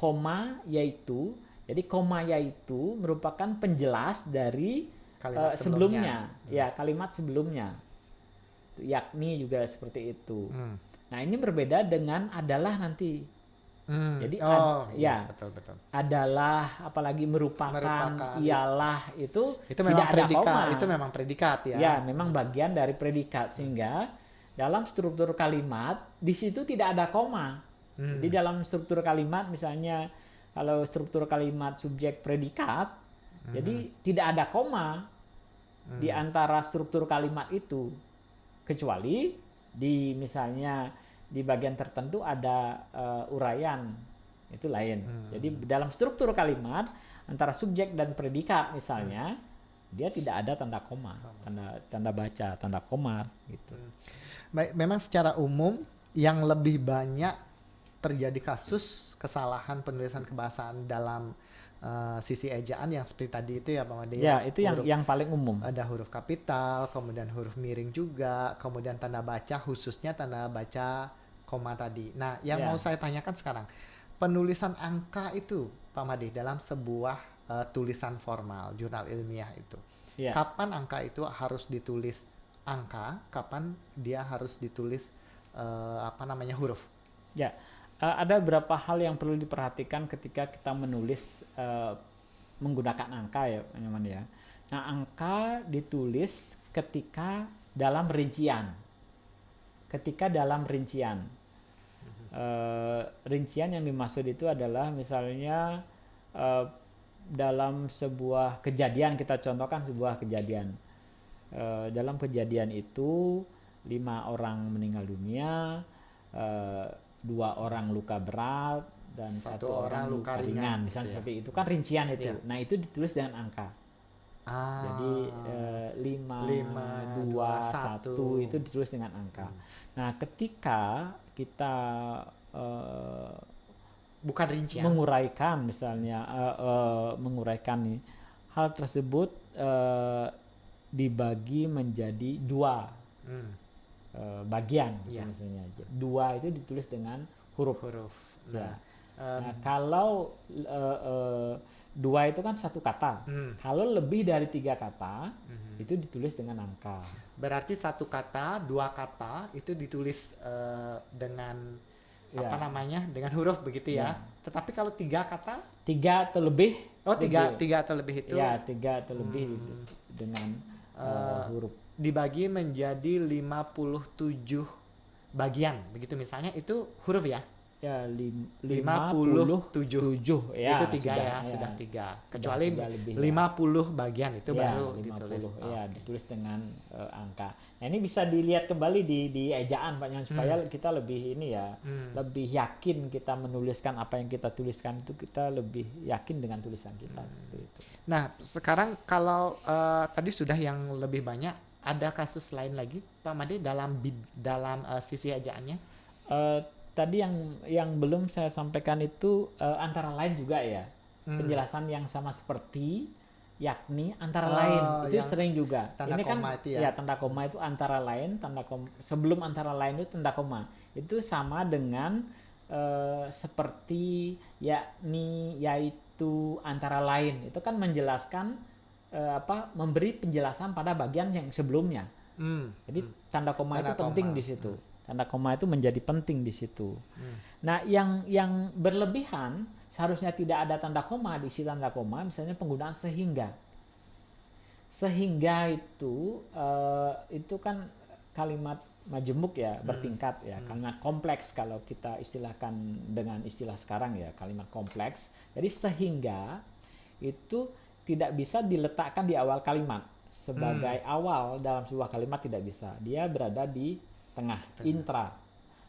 koma yaitu. Jadi koma yaitu merupakan penjelas dari kalimat sebelumnya. Ya, kalimat sebelumnya. Yakni juga seperti itu. Nah, ini berbeda dengan adalah nanti. Jadi betul. Adalah apalagi merupakan ialah itu memang tidak ada koma. Itu memang predikat ya. Ya, memang bagian dari predikat sehingga dalam struktur kalimat di situ tidak ada koma. Jadi dalam struktur kalimat misalnya kalau struktur kalimat subjek predikat jadi tidak ada koma di antara struktur kalimat itu kecuali di misalnya di bagian tertentu ada uraian itu lain. Jadi dalam struktur kalimat antara subjek dan predikat misalnya dia tidak ada tanda koma, tanda baca, tanda koma gitu. Baik, memang secara umum yang lebih banyak terjadi kasus kesalahan penulisan kebahasaan dalam sisi ejaan yang seperti tadi itu ya Pak Made. Ya, itu yang paling umum. Ada huruf kapital, kemudian huruf miring juga, kemudian tanda baca khususnya tanda baca koma tadi. Nah, yang mau saya tanyakan sekarang, penulisan angka itu Pak Made dalam sebuah tulisan formal, jurnal ilmiah itu. Kapan angka itu harus ditulis angka, kapan dia harus ditulis huruf? Ya. Ada beberapa hal yang perlu diperhatikan ketika kita menulis menggunakan angka ya, teman-teman ya. Nah, angka ditulis ketika dalam rincian. Rincian yang dimaksud itu adalah misalnya dalam sebuah kejadian, kita contohkan sebuah kejadian. Dalam kejadian itu 5 orang meninggal dunia, 2 orang luka berat dan 1 orang luka ringan. Misalnya seperti itu kan rincian itu. Nah itu ditulis dengan angka. Jadi 5, 2, 1 itu ditulis dengan angka. Nah, ketika kita bukan rincian. menguraikan misalnya menguraikan nih, hal tersebut dibagi menjadi 2 bagian Iya. misalnya. 2 itu ditulis dengan huruf. Nah, Nah, kalau 2 itu kan satu kata. Kalau lebih dari 3 kata itu ditulis dengan angka. berarti satu kata, 2 kata itu ditulis dengan apa Ya. namanya? Dengan huruf begitu ya. Ya. Tetapi kalau 3 kata, 3 atau lebih. oh tiga lebih. atau lebih itu Ya, 3 atau lebih ditulis dengan huruf. dibagi menjadi 57 bagian. Begitu misalnya itu huruf ya. Ya, 57. 57 ya. Itu 3 ya, sudah 3. Kecuali sudah lebih, 50 bagian itu ya, baru 50 ditulis. ya, Oke. ditulis dengan angka. Nah, ini bisa dilihat kembali di ejaan Pak Nyan, supaya kita lebih ini ya, lebih yakin kita menuliskan apa yang kita tuliskan itu, kita lebih yakin dengan tulisan kita seperti itu. Nah, sekarang kalau tadi sudah yang lebih banyak, ada kasus lain lagi Pak Made dalam sisi ejaannya? Tadi yang belum saya sampaikan itu antara lain juga ya, penjelasan yang sama seperti, yakni antara lain itu yang sering juga. tanda Ini kan koma itu ya? tanda koma itu antara lain, tanda koma sebelum antara lain itu tanda koma. Itu sama dengan seperti yakni, yaitu, antara lain. Itu kan menjelaskan memberi penjelasan pada bagian yang sebelumnya. Jadi tanda koma itu penting di situ. Tanda koma itu menjadi penting di situ. Nah, yang berlebihan seharusnya tidak ada tanda koma di isi tanda koma, misalnya penggunaan sehingga. Sehingga itu kan kalimat majemuk ya, bertingkat ya, kalimat kompleks kalau kita istilahkan dengan istilah sekarang ya, kalimat kompleks. Jadi sehingga itu tidak bisa diletakkan di awal kalimat sebagai awal dalam sebuah kalimat, tidak bisa. Dia berada di tengah, intra.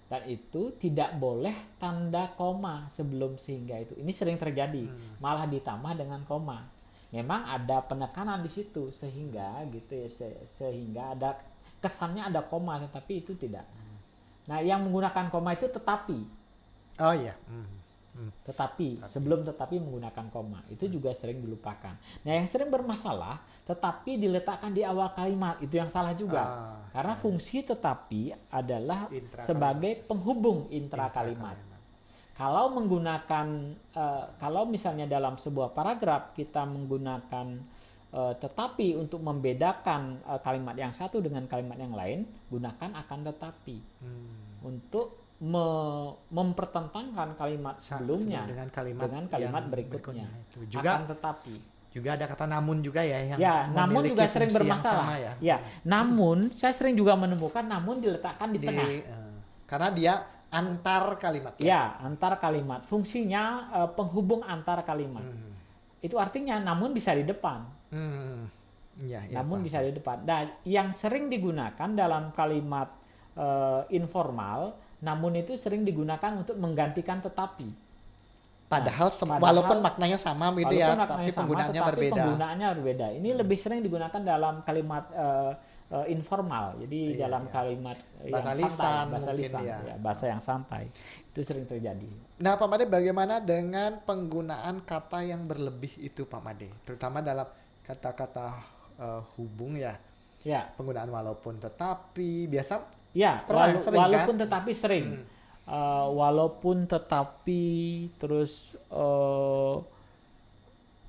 Dan itu tidak boleh tanda koma sebelum sehingga itu. Ini sering terjadi, malah ditambah dengan koma. Memang ada penekanan di situ sehingga gitu ya, sehingga ada kesannya ada koma, tetapi itu tidak. Nah, yang menggunakan koma itu tetapi. Oh iya. Tetapi sebelum tetapi menggunakan koma itu juga sering dilupakan. Nah, yang sering bermasalah tetapi diletakkan di awal kalimat, itu yang salah juga. Karena fungsi tetapi adalah sebagai penghubung intra kalimat. Kalau menggunakan kalau misalnya dalam sebuah paragraf kita menggunakan tetapi untuk membedakan kalimat yang satu dengan kalimat yang lain, gunakan akan tetapi untuk mempertentangkan kalimat sebelumnya dengan kalimat berikutnya. Itu juga akan tetapi. Juga ada kata namun juga ya yang namun juga sering bermasalah. Ya. Namun saya sering juga menemukan namun diletakkan di tengah. Karena dia antar kalimat. Ya, antar kalimat. Fungsinya penghubung antar kalimat. Itu artinya namun bisa di depan. Namun bisa di depan. Nah, yang sering digunakan dalam kalimat informal, namun itu sering digunakan untuk menggantikan tetapi. Padahal walaupun maknanya sama gitu ya, tapi penggunaannya berbeda. Penggunaannya berbeda. Ini lebih sering digunakan dalam kalimat informal. Jadi dalam kalimat bahasa yang lisan, santai, bahasa mungkin lisan, ya, bahasa yang santai. Itu sering terjadi. Nah, Pak Made, bagaimana dengan penggunaan kata yang berlebih itu, Pak Made? Terutama dalam kata-kata hubung ya. Ya. Penggunaan walaupun tetapi biasa. Ya, walaupun kan? tetapi sering. Walaupun tetapi terus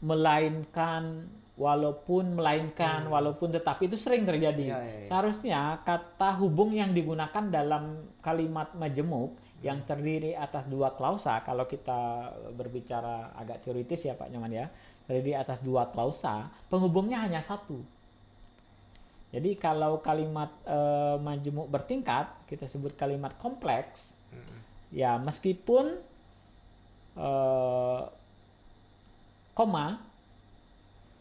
melainkan, walaupun tetapi itu sering terjadi. Ya. Seharusnya kata hubung yang digunakan dalam kalimat majemuk yang terdiri atas 2 klausa, kalau kita berbicara agak teoritis ya Pak Nyoman ya, terdiri atas 2 klausa, penghubungnya hanya 1. Jadi kalau kalimat majemuk bertingkat, kita sebut kalimat kompleks. Ya, meskipun koma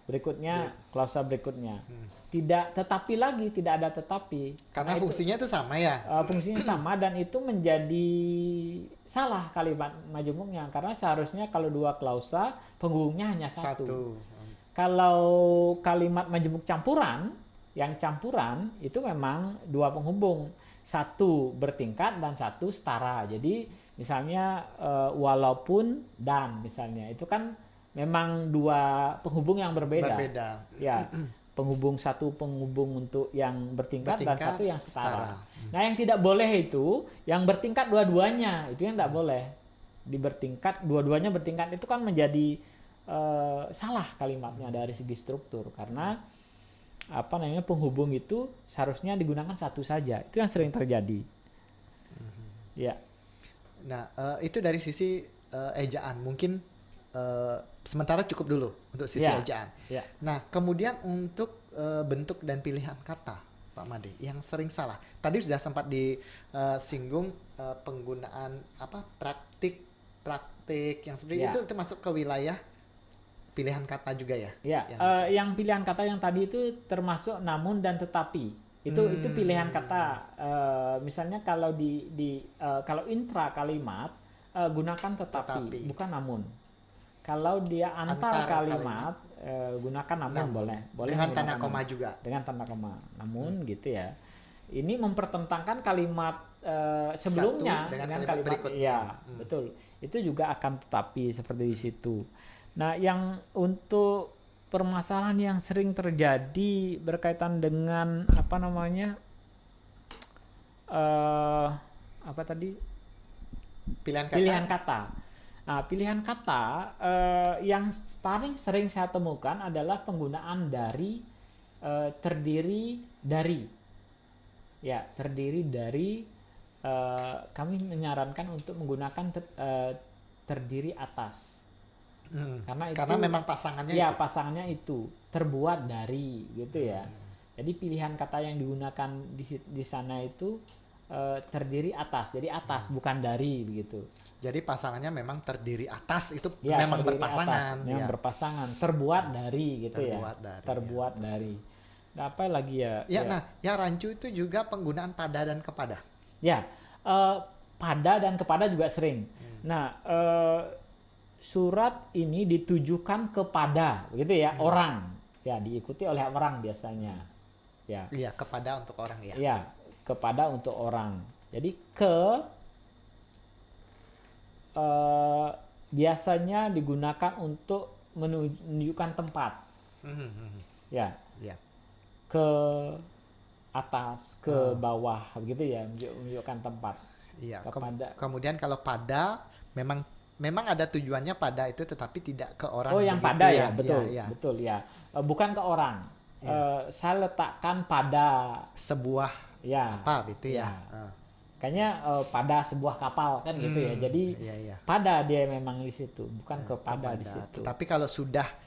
berikutnya, klausa berikutnya. Tetapi lagi, tidak ada tetapi. Karena fungsinya itu sama ya? Fungsinya sama, dan itu menjadi salah kalimat majemuknya. Karena seharusnya kalau 2 klausa, penghubungnya hanya 1. Kalau kalimat majemuk campuran, yang campuran itu memang dua penghubung, satu bertingkat dan satu setara. Jadi misalnya walaupun dan misalnya itu kan memang dua penghubung yang berbeda. Ya, satu penghubung untuk yang bertingkat dan satu yang setara. Nah, yang tidak boleh itu yang bertingkat dua-duanya, itu yang tidak boleh. Di bertingkat, dua-duanya bertingkat itu kan menjadi salah kalimatnya dari segi struktur, karena penghubung itu seharusnya digunakan satu saja. Itu yang sering terjadi. Ya. Nah, itu dari sisi ejaan. Mungkin sementara cukup dulu untuk sisi ejaan. Nah, kemudian untuk bentuk dan pilihan kata, Pak Made, yang sering salah. Tadi sudah sempat disinggung penggunaan praktik yang seperti itu masuk ke wilayah pilihan kata juga ya? Yang pilihan kata yang tadi itu termasuk namun dan tetapi. Itu pilihan kata. Misalnya kalau kalau intra kalimat gunakan tetapi, bukan namun. Kalau dia antar kalimat gunakan namun boleh dengan tanda koma juga. Dengan tanda koma. Namun gitu ya. Ini mempertentangkan kalimat sebelumnya dengan kalimat berikutnya. Betul. Itu juga akan tetapi seperti di situ. Nah, yang untuk permasalahan yang sering terjadi berkaitan dengan pilihan kata. Nah, pilihan kata yang paling sering saya temukan adalah penggunaan dari terdiri dari. Ya, terdiri dari. Kami menyarankan untuk menggunakan terdiri atas. Karena memang pasangannya pasangannya itu terbuat dari gitu ya. Jadi pilihan kata yang digunakan di sana itu terdiri atas. Jadi atas bukan dari begitu. Jadi pasangannya memang terdiri atas, itu memang berpasangan. Memang berpasangan, terbuat dari gitu terbuat dari. Nah, apa lagi ya? Nah, yang rancu itu juga penggunaan pada dan kepada. Ya, pada dan kepada juga sering. Nah, surat ini ditujukan kepada, begitu ya, orang. Ya, diikuti oleh orang biasanya. Ya. Iya, kepada untuk orang ya. Iya, kepada untuk orang. Jadi biasanya digunakan untuk menunjukkan tempat. Ya. Ke atas, ke bawah, begitu ya, menunjukkan tempat. Iya. Kemudian kalau pada memang ada tujuannya pada itu, tetapi tidak ke orang. Oh, yang pada ya, betul ya. Bukan ke orang. Saya letakkan pada sebuah gitu ya. Kayaknya pada sebuah kapal kan gitu ya. Jadi pada dia memang di situ, bukan kepada di situ. Tetapi kalau sudah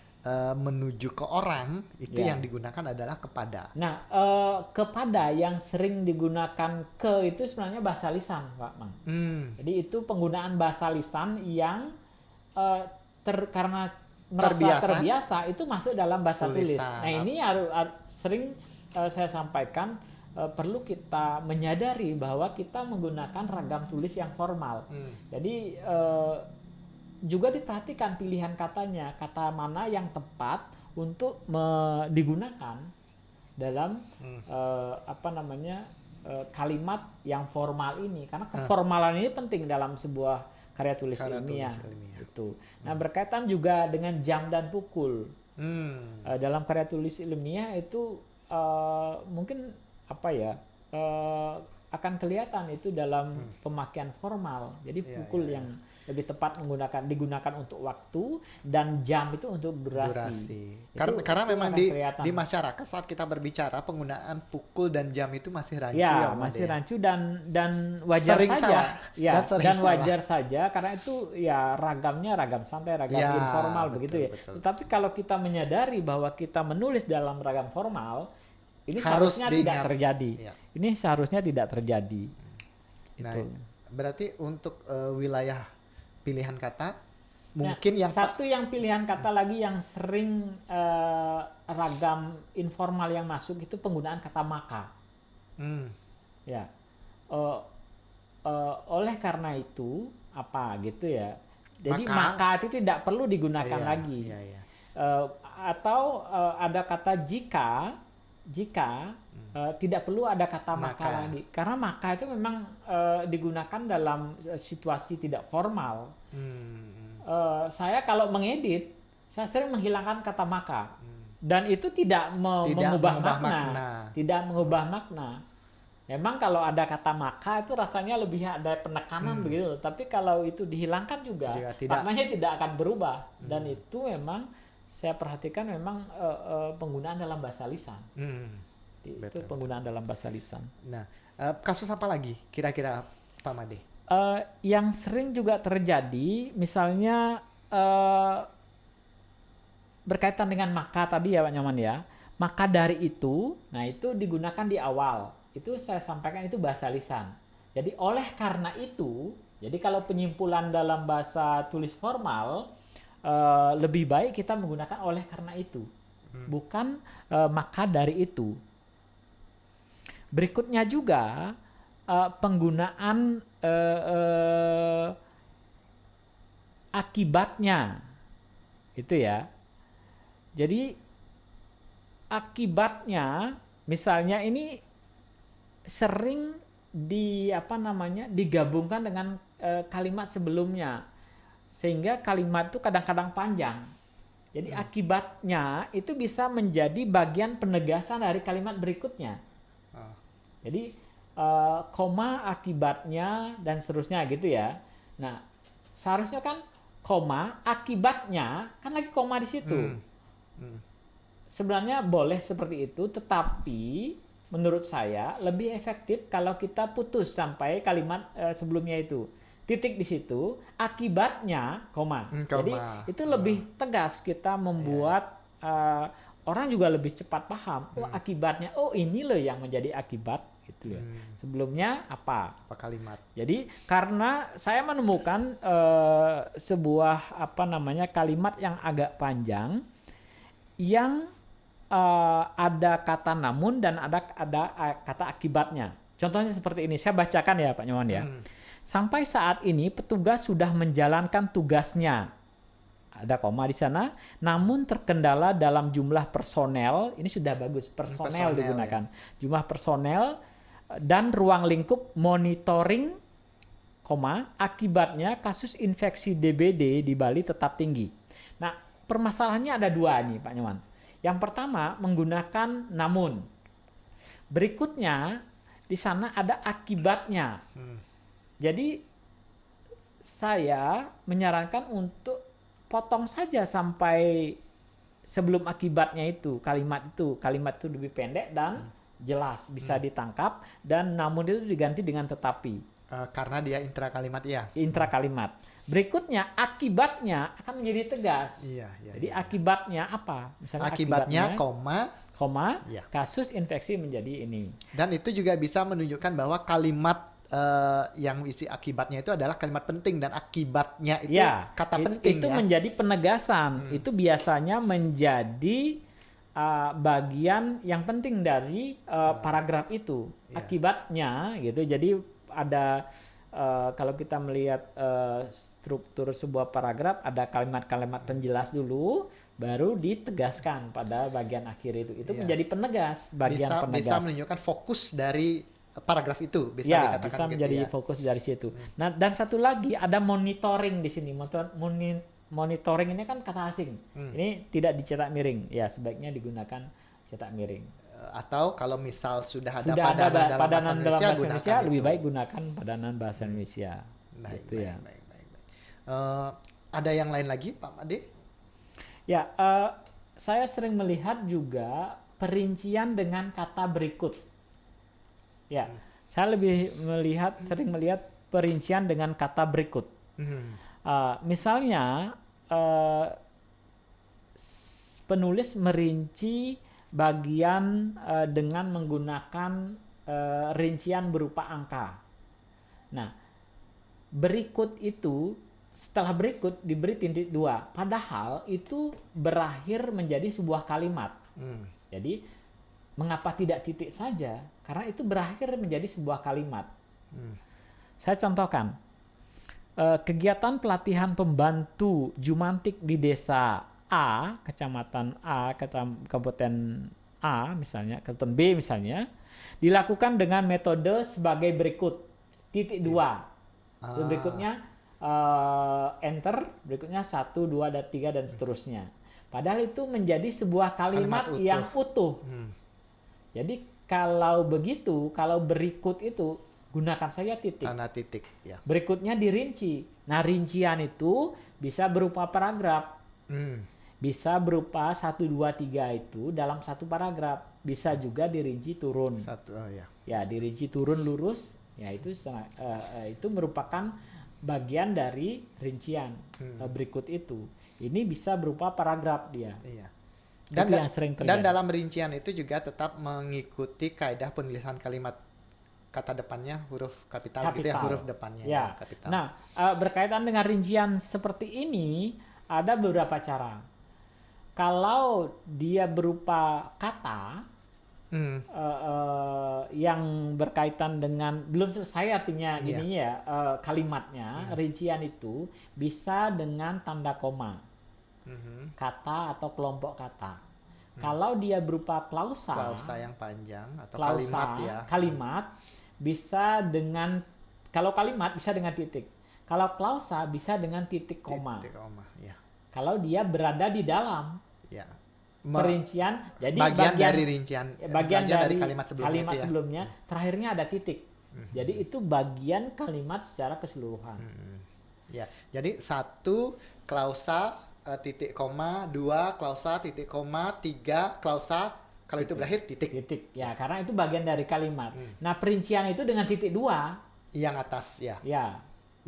menuju ke orang, itu yang digunakan adalah kepada. Nah, kepada yang sering digunakan ke itu sebenarnya bahasa lisan, Pak Mang. Jadi itu penggunaan bahasa lisan yang karena merasa terbiasa itu masuk dalam bahasa tulis. Nah, ini sering saya sampaikan, perlu kita menyadari bahwa kita menggunakan ragam tulis yang formal. Jadi juga diperhatikan pilihan katanya, kata mana yang tepat untuk digunakan dalam kalimat yang formal ini, karena keformalan ini penting dalam sebuah karya tulis ilmiah. Itu. Nah, berkaitan juga dengan jam dan pukul. Dalam karya tulis ilmiah itu mungkin akan kelihatan itu dalam pemakaian formal. Jadi pukul yang lebih tepat digunakan untuk waktu, dan jam itu untuk durasi. Karena memang di masyarakat saat kita berbicara penggunaan pukul dan jam itu masih rancu ya masih rancu dan wajar sering saja. Dan wajar saja karena itu ya ragamnya ragam santai, ragam informal begitu ya. Tetapi kalau kita menyadari bahwa kita menulis dalam ragam formal, ini seharusnya tidak terjadi. Ini seharusnya tidak terjadi. Nah, berarti untuk wilayah pilihan kata mungkin yang pilihan kata lagi yang sering ragam informal yang masuk itu penggunaan kata maka. Ya. Oleh karena itu jadi maka itu tidak perlu digunakan lagi. atau ada kata jika tidak perlu ada kata maka lagi, karena maka itu memang digunakan dalam situasi tidak formal. Saya kalau mengedit, saya sering menghilangkan kata maka, dan itu tidak mengubah makna. Tidak mengubah makna. Memang kalau ada kata maka itu rasanya lebih ada penekanan begitu, tapi kalau itu dihilangkan juga maknanya tidak akan berubah. Dan itu memang saya perhatikan memang penggunaan dalam bahasa lisan. Itu penggunaan dalam bahasa lisan. Nah, kasus apa lagi kira-kira Pak Made? Yang sering juga terjadi, misalnya berkaitan dengan maka tadi ya Pak Nyoman ya, maka dari itu, nah itu digunakan di awal. Itu saya sampaikan itu bahasa lisan. Jadi oleh karena itu, jadi kalau penyimpulan dalam bahasa tulis formal, lebih baik kita menggunakan oleh karena itu, bukan maka dari itu. Berikutnya juga penggunaan akibatnya, itu ya. Jadi akibatnya, misalnya ini sering digabungkan dengan kalimat sebelumnya, sehingga kalimat itu kadang-kadang panjang. Jadi akibatnya itu bisa menjadi bagian penegasan dari kalimat berikutnya. Jadi koma akibatnya dan seterusnya gitu ya. Nah, seharusnya kan koma akibatnya, kan lagi koma di situ. Sebenarnya boleh seperti itu, tetapi menurut saya lebih efektif kalau kita putus sampai kalimat sebelumnya itu. Titik di situ, akibatnya, koma. Jadi itu lebih tegas, kita membuat orang juga lebih cepat paham. Oh, akibatnya, oh ini loh yang menjadi akibat. Gitu ya. Sebelumnya apa kalimat. Jadi karena saya menemukan sebuah kalimat yang agak panjang, yang ada kata namun dan ada kata akibatnya. Contohnya seperti ini, saya bacakan ya Pak Nyoman ya. Sampai saat ini petugas sudah menjalankan tugasnya. Ada koma di sana, namun terkendala dalam jumlah personel. Ini sudah bagus, personel digunakan. Ya. Jumlah personel dan ruang lingkup monitoring, koma, akibatnya kasus infeksi DBD di Bali tetap tinggi. Nah, permasalahannya ada dua nih Pak Nyoman. Yang pertama menggunakan namun. Berikutnya di sana ada akibatnya. Jadi saya menyarankan untuk potong saja sampai sebelum akibatnya itu. Kalimat itu lebih pendek dan jelas, bisa ditangkap, dan namun itu diganti dengan tetapi. Karena dia intra kalimat ya. Intra kalimat. Berikutnya akibatnya akan menjadi tegas. Jadi akibatnya apa? Misalnya akibatnya koma kasus infeksi menjadi ini. Dan itu juga bisa menunjukkan bahwa kalimat yang isi akibatnya itu adalah kalimat penting, dan akibatnya itu kata penting. Itu menjadi penegasan. Itu biasanya menjadi bagian yang penting dari paragraf itu. Akibatnya gitu. Jadi ada kalau kita melihat struktur sebuah paragraf, ada kalimat-kalimat penjelas dulu, baru ditegaskan pada bagian akhir itu. Itu menjadi penegas, bagian penegas. Bisa menunjukkan fokus dari paragraf itu, bisa dikatakan bisa gitu menjadi fokus dari situ. Nah, dan satu lagi ada monitoring di sini. Monitoring ini kan kata asing. Ini tidak dicetak miring. Ya, sebaiknya digunakan cetak miring. Atau kalau misal sudah ada padanan dalam bahasa Indonesia, lebih baik gunakan padanan bahasa Indonesia. Baik. Ada yang lain lagi, Pak Made? Ya, saya sering melihat juga perincian dengan kata berikut. Ya, saya sering melihat perincian dengan kata berikut. Misalnya, penulis merinci bagian dengan menggunakan rincian berupa angka. Nah, berikut itu, setelah berikut diberi titik 2, padahal itu berakhir menjadi sebuah kalimat. Jadi mengapa tidak titik saja? Karena itu berakhir menjadi sebuah kalimat. Saya contohkan, kegiatan pelatihan pembantu jumantik di desa A, kecamatan A, kabupaten A misalnya, kabupaten B misalnya, dilakukan dengan metode sebagai berikut. Titik 2. Berikutnya enter, berikutnya 1, 2, dan 3 dan seterusnya. Padahal itu menjadi sebuah kalimat yang utuh. Jadi kalau begitu, kalau berikut itu gunakan saja titik. Tanda titik, ya. Berikutnya dirinci. Nah, rincian itu bisa berupa paragraf. Bisa berupa 1, 2, 3 itu dalam satu paragraf. Bisa juga dirinci turun. Ya, dirinci turun lurus. Ya, itu merupakan bagian dari rincian berikut itu. Ini bisa berupa paragraf dia. Iya. Dan yang sering terjadi. Dan dalam rincian itu juga tetap mengikuti kaidah penulisan kalimat, kata depannya huruf kapital. Gitu ya, huruf depannya ya. kapital. Nah, berkaitan dengan rincian seperti ini ada beberapa cara. Kalau dia berupa kata yang berkaitan dengan belum selesai artinya gini ya, kalimatnya, rincian itu bisa dengan tanda koma, kata atau kelompok kata. Kalau dia berupa klausa yang panjang atau kalimat bisa dengan, kalau kalimat bisa dengan titik, kalau klausa bisa dengan titik koma. Ya. Kalau dia berada di dalam perincian, jadi bagian dari rincian, bagian dari kalimat sebelumnya, terakhirnya ada titik. Jadi itu bagian kalimat secara keseluruhan. Ya, jadi 1 klausa titik koma, 2 klausa titik koma, 3 klausa kalau itu berakhir titik. Ya, karena itu bagian dari kalimat. Nah, perincian itu dengan titik 2 yang atas ya.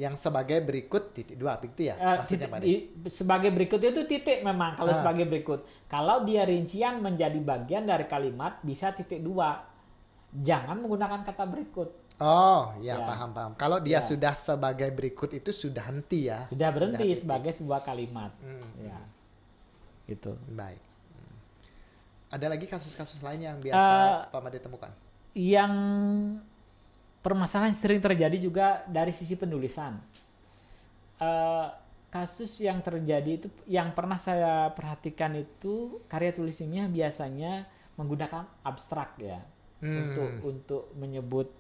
Yang sebagai berikut titik 2 begitu ya maksudnya Pak De? Sebagai berikut itu titik memang kalau sebagai berikut. Kalau dia rincian menjadi bagian dari kalimat bisa titik 2. Jangan menggunakan kata berikut. Paham. Kalau dia sudah sebagai berikut itu sudah henti ya. Sudah berhenti sebagai sebuah kalimat. Itu. Baik. Ada lagi kasus-kasus lain yang biasa Pak Made temukan? Yang permasalahan sering terjadi juga dari sisi penulisan. Kasus yang terjadi itu, yang pernah saya perhatikan itu karya tulisnya biasanya menggunakan abstrak ya, untuk menyebut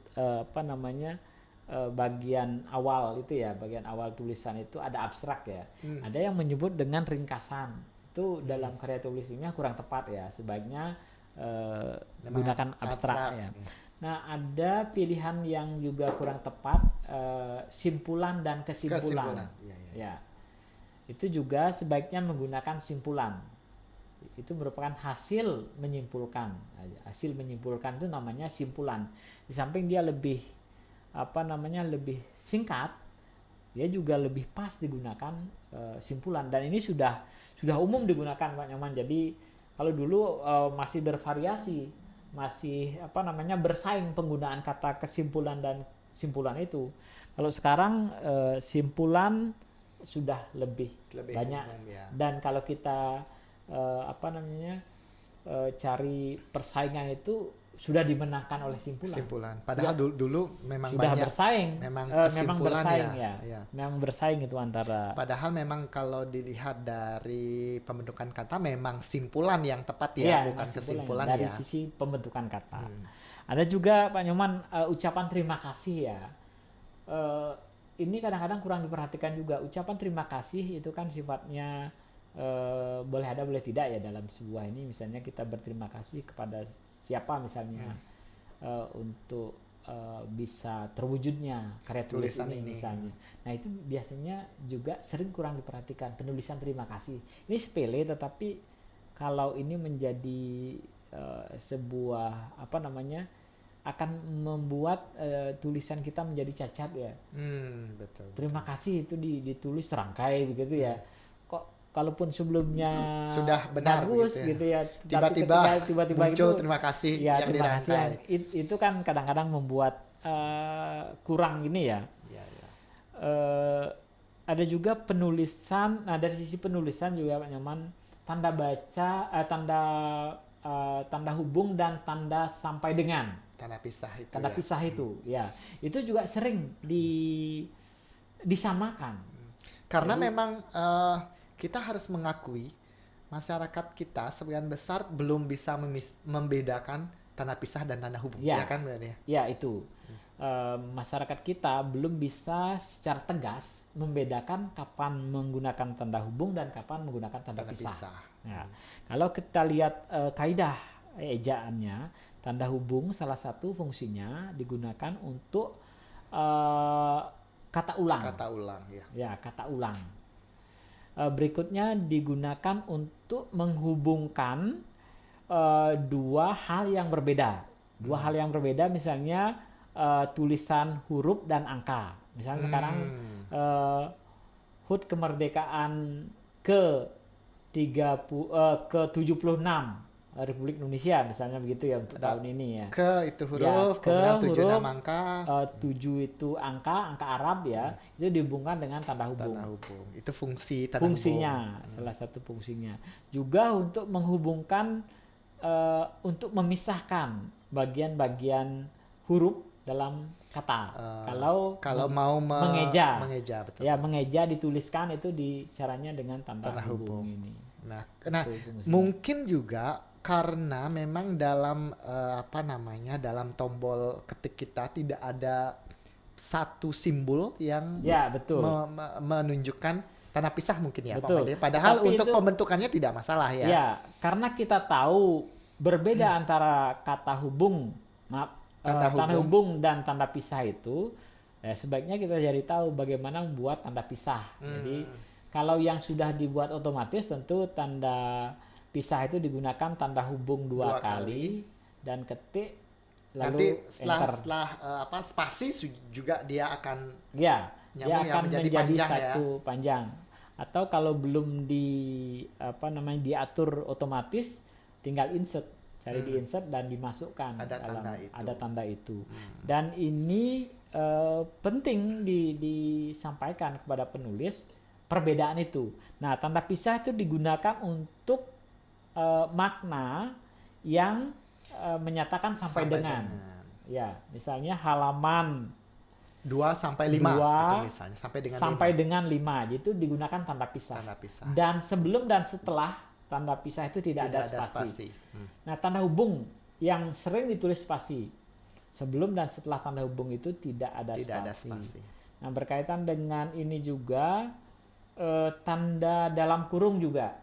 bagian awal itu ya, bagian awal tulisan itu ada abstrak ya. Ada yang menyebut dengan ringkasan. Itu dalam karya tulisnya kurang tepat ya. Sebaiknya gunakan abstrak ya. Nah, ada pilihan yang juga kurang tepat, simpulan dan kesimpulan. Ya. Itu juga sebaiknya menggunakan simpulan. Itu merupakan hasil menyimpulkan. Hasil menyimpulkan itu namanya simpulan. Di samping dia lebih lebih singkat, dia juga lebih pas digunakan simpulan. Dan ini sudah umum digunakan Pak Nyoman. Jadi kalau dulu masih bervariasi, masih bersaing penggunaan kata kesimpulan dan simpulan itu. Kalau sekarang simpulan sudah lebih banyak dan kalau kita cari persaingan itu sudah dimenangkan oleh simpulan. Padahal dulu memang sudah banyak bersaing. memang bersaing ya. Memang bersaing itu antara. Padahal memang kalau dilihat dari pembentukan kata memang simpulan yang tepat ya, bukan kesimpulan dari sisi pembentukan kata. Ada juga Pak Nyoman ucapan terima kasih ya. Ini kadang-kadang kurang diperhatikan juga. Ucapan terima kasih itu kan sifatnya boleh ada boleh tidak ya dalam sebuah ini. Misalnya kita berterima kasih kepada siapa misalnya untuk bisa terwujudnya karya tulis ini misalnya. Nah, itu biasanya juga sering kurang diperhatikan, penulisan terima kasih. Ini sepele tetapi kalau ini menjadi sebuah akan membuat tulisan kita menjadi cacat ya. Betul. Terima kasih itu ditulis serangkai begitu ya. Kok kalaupun sebelumnya sudah benar bagus gitu ya, tiba-tiba muncul itu, terima kasih ya, yang terima kasih dirangkai. Itu kan kadang-kadang membuat kurang ini ya. Ada juga penulisan. Nah, dari sisi penulisan juga Pak Nyoman, tanda baca, tanda hubung dan tanda sampai dengan. Tanda pisah itu. Pisah itu, ya. Itu juga sering disamakan. Karena memang kita harus mengakui masyarakat kita sebagian besar belum bisa membedakan tanda pisah dan tanda hubung, Ya. ya kan berarti ya? Ya itu. Masyarakat kita belum bisa secara tegas membedakan kapan menggunakan tanda hubung dan kapan menggunakan tanda Tanda pisah. pisah. Ya. Kalau kita lihat kaidah ejaannya, tanda hubung salah satu fungsinya digunakan untuk kata ulang. Kata ulang, ya. Ya, kata ulang. Berikutnya digunakan untuk menghubungkan dua hal yang berbeda. Dua hal yang berbeda, misalnya tulisan huruf dan angka. Misalnya sekarang HUT kemerdekaan ke-76 Republik Indonesia, misalnya begitu ya untuk tahun ini ya. Ke itu Ya, huruf, ke kemudian 7 huruf, angka. 7 itu angka Arab ya, itu dihubungkan dengan tanda hubung. Tanda hubung. Itu fungsi tanda Fungsinya, hubung. salah satu fungsinya. Juga untuk menghubungkan, untuk memisahkan bagian-bagian huruf dalam kata. Kalau mau mengeja, betul. ya mengeja dituliskan itu caranya dengan tanda hubung ini. Nah, Itu fungsinya. mungkin juga karena memang dalam dalam tombol ketik kita tidak ada satu simbol yang Ya betul. menunjukkan tanda pisah mungkin ya, Pak Betul. Made. Padahal Tapi untuk itu- pembentukannya tidak masalah ya. Ya, karena kita tahu berbeda antara kata hubung, Tanda tanda hubung. hubung dan tanda pisah itu, sebaiknya kita jadi tahu bagaimana membuat tanda pisah. Jadi kalau yang sudah dibuat otomatis, tentu tanda pisah itu digunakan tanda hubung dua kali dan ketik Nanti lalu setelah enter. spasi juga dia akan Ya, dia nyambung ya, akan menjadi menjadi panjang ya. satu panjang. Atau kalau belum diatur otomatis, tinggal insert, cari di insert dan dimasukkan Ada dalam tanda itu. ada tanda itu. Dan ini penting disampaikan kepada penulis perbedaan itu. Nah, tanda pisah itu digunakan untuk makna yang menyatakan sampai dengan. Ya, misalnya halaman 2 sampai 5 Dua gitu misalnya, sampai dengan 5. itu digunakan tanda pisah. Tanda pisah. Dan sebelum dan setelah tanda pisah itu tidak ada spasi. Nah, tanda hubung yang sering ditulis spasi. Sebelum dan setelah tanda hubung itu tidak ada spasi. Nah, berkaitan dengan ini juga tanda dalam kurung juga.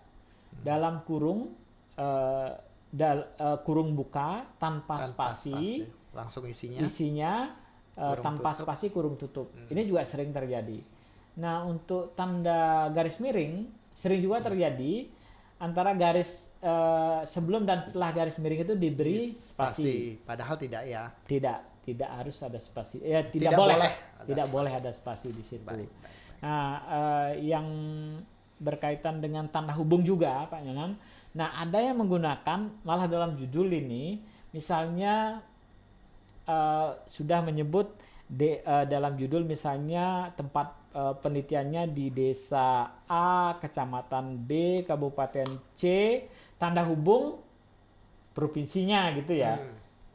Dalam kurung kurung buka tanpa spasi. Langsung Isinya tanpa tutup. spasi kurung tutup. Ini juga sering terjadi. Nah, untuk tanda garis miring sering juga terjadi antara garis sebelum dan setelah garis miring itu diberi spasi. Padahal tidak ya. Tidak harus ada spasi. Ya, tidak boleh ada spasi di situ. Baik. Nah, yang berkaitan dengan tanda hubung juga, Pak Nyonan. Nah, ada yang menggunakan malah dalam judul ini, misalnya sudah menyebut dalam judul misalnya tempat penelitiannya di desa A, kecamatan B, kabupaten C, tanda hubung provinsinya gitu ya.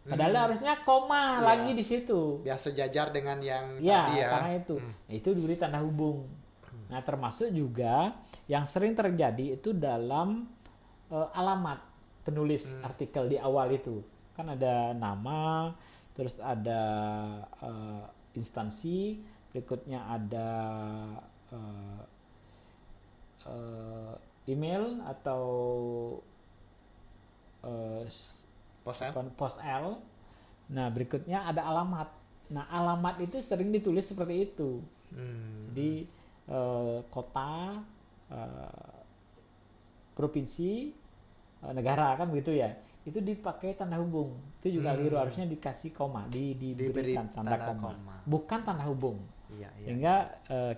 Padahal harusnya koma lagi di situ. Biar sejajar dengan yang Ya, tadi ya. karena itu. Itu diberi tanda hubung. Nah, termasuk juga yang sering terjadi itu dalam alamat penulis artikel di awal itu. Kan ada nama, terus ada instansi, berikutnya ada email atau pos L. Nah, berikutnya ada alamat. Nah, alamat itu sering ditulis seperti itu. Di kota, provinsi, negara kan begitu ya. Itu dipakai tanda hubung. Itu juga keliru, harusnya dikasih koma, diberikan tanda koma. Bukan tanda hubung. Iya. Sehingga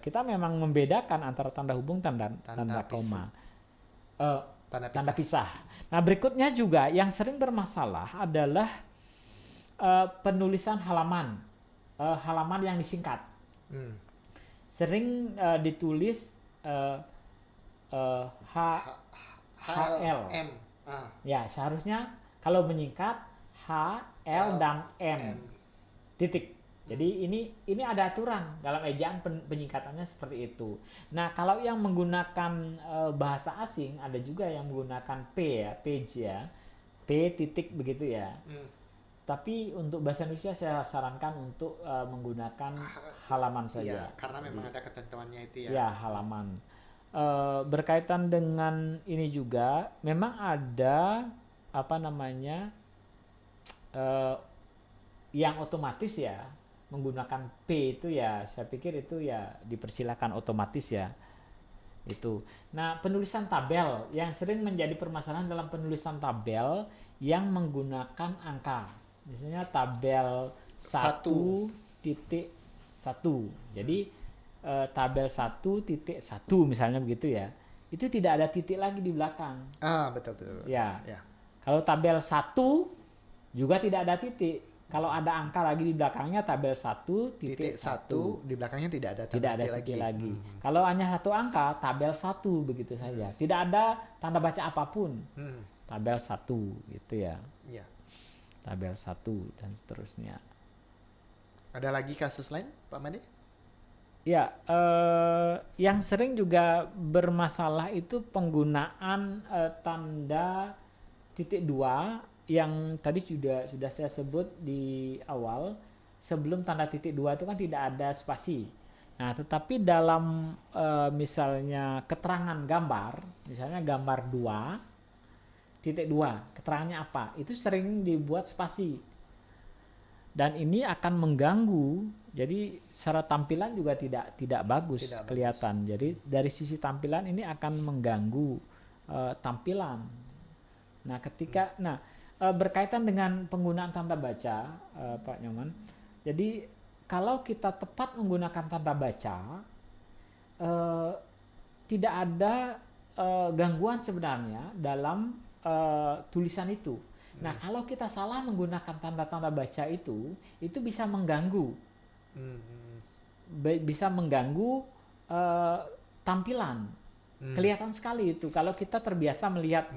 kita memang membedakan antara tanda hubung dan tanda koma. Tanda pisah. Nah, berikutnya juga yang sering bermasalah adalah penulisan halaman. Halaman yang disingkat. Sering ditulis HL. Ya, seharusnya kalau menyingkat H, L, dan M. Titik. Jadi ini ada aturan dalam ejaan penyingkatannya seperti itu. Nah, kalau yang menggunakan bahasa asing ada juga yang menggunakan P ya, page ya. P titik begitu ya. Tapi untuk bahasa Indonesia saya sarankan untuk menggunakan halaman saja. Iya, karena memang ada ketentuannya itu ya. Ya, halaman. Berkaitan dengan ini juga memang ada apa namanya yang otomatis ya, menggunakan P itu ya, saya pikir itu ya dipersilakan otomatis ya itu. Nah, penulisan tabel yang sering menjadi permasalahan dalam penulisan tabel yang menggunakan angka, misalnya tabel 1.1. Jadi tabel 1.1 misalnya begitu ya, itu tidak ada titik lagi di belakang. Betul. Ya. Kalau tabel 1 juga tidak ada titik. Kalau ada angka lagi di belakangnya, tabel 1.1 di belakangnya tidak ada titik lagi. Kalau hanya satu angka, tabel 1 begitu saja. Tidak ada tanda baca apapun. Tabel 1 gitu ya. Tabel 1 dan seterusnya. Ada lagi kasus lain, Pak Made? Ya, yang sering juga bermasalah itu penggunaan tanda titik 2 yang tadi sudah saya sebut di awal. Sebelum tanda titik 2 itu kan tidak ada spasi. Nah, tetapi dalam misalnya keterangan gambar, misalnya gambar 2.2, keterangannya apa? Itu sering dibuat spasi. Dan ini akan mengganggu. Jadi secara tampilan juga tidak bagus kelihatan. Jadi dari sisi tampilan ini akan mengganggu tampilan. Nah, berkaitan dengan penggunaan tanda baca, Pak Nyoman. Jadi kalau kita tepat menggunakan tanda baca, tidak ada gangguan sebenarnya dalam tulisan itu. Nah, kalau kita salah menggunakan tanda-tanda baca itu bisa mengganggu, bisa mengganggu tampilan. Kelihatan sekali itu kalau kita terbiasa melihat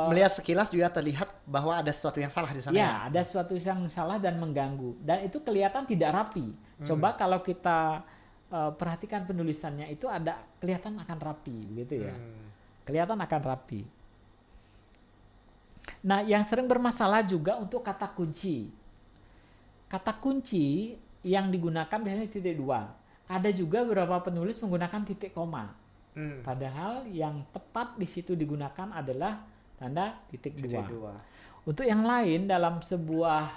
melihat sekilas juga terlihat bahwa ada sesuatu yang salah di sana. Ya, ada sesuatu yang salah dan mengganggu, dan itu kelihatan tidak rapi. Coba kalau kita perhatikan penulisannya itu ada kelihatan akan rapi begitu ya. Kelihatan akan rapi. Nah, yang sering bermasalah juga untuk kata kunci. Kata kunci yang digunakan biasanya titik 2. Ada juga beberapa penulis menggunakan titik koma. Padahal yang tepat di situ digunakan adalah tanda titik 2. Untuk yang lain dalam sebuah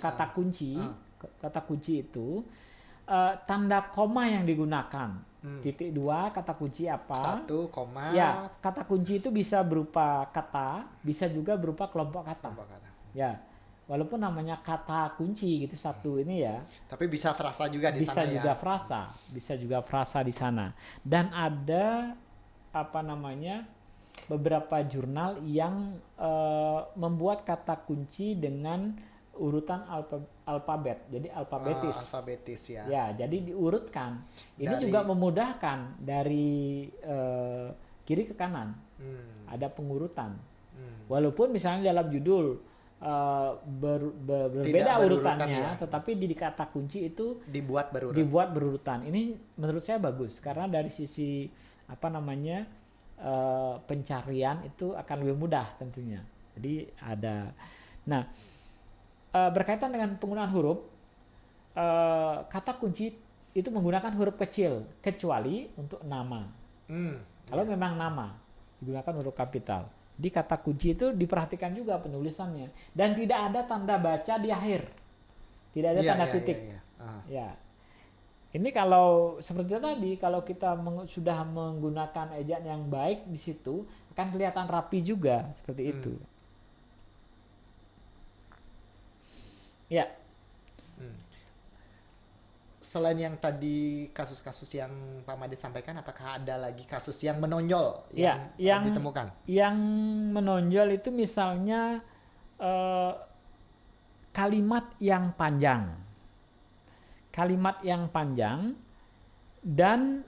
kata kunci itu tanda koma yang digunakan. Titik 2 kata kunci apa? 1, koma. Ya, kata kunci itu bisa berupa kata, bisa juga berupa kelompok kata. Ya. Walaupun namanya kata kunci gitu satu ini ya. Tapi bisa frasa juga di sana ya. Bisa juga frasa di sana. Dan ada beberapa jurnal yang membuat kata kunci dengan urutan alfabet. Jadi alfabetis. Alfabetis ya. Ya, jadi diurutkan. Ini juga memudahkan dari kiri ke kanan. Ada pengurutan. Walaupun misalnya dalam judul berbeda urutannya, tetapi di kata kunci itu dibuat berurutan. Ini menurut saya bagus karena dari sisi pencarian itu akan lebih mudah tentunya. Jadi ada. Nah, berkaitan dengan penggunaan huruf, kata kunci itu menggunakan huruf kecil kecuali untuk nama. Kalau memang nama digunakan huruf kapital. Di kata kunci itu diperhatikan juga penulisannya dan tidak ada tanda baca di akhir, tidak ada tanda titik. Ya, ini kalau seperti tadi, kalau kita sudah menggunakan ejaan yang baik di situ akan kelihatan rapi juga seperti itu. Ya. Selain yang tadi kasus-kasus yang Pak Made sampaikan, apakah ada lagi kasus yang menonjol yang ditemukan? Yang menonjol itu misalnya kalimat yang panjang dan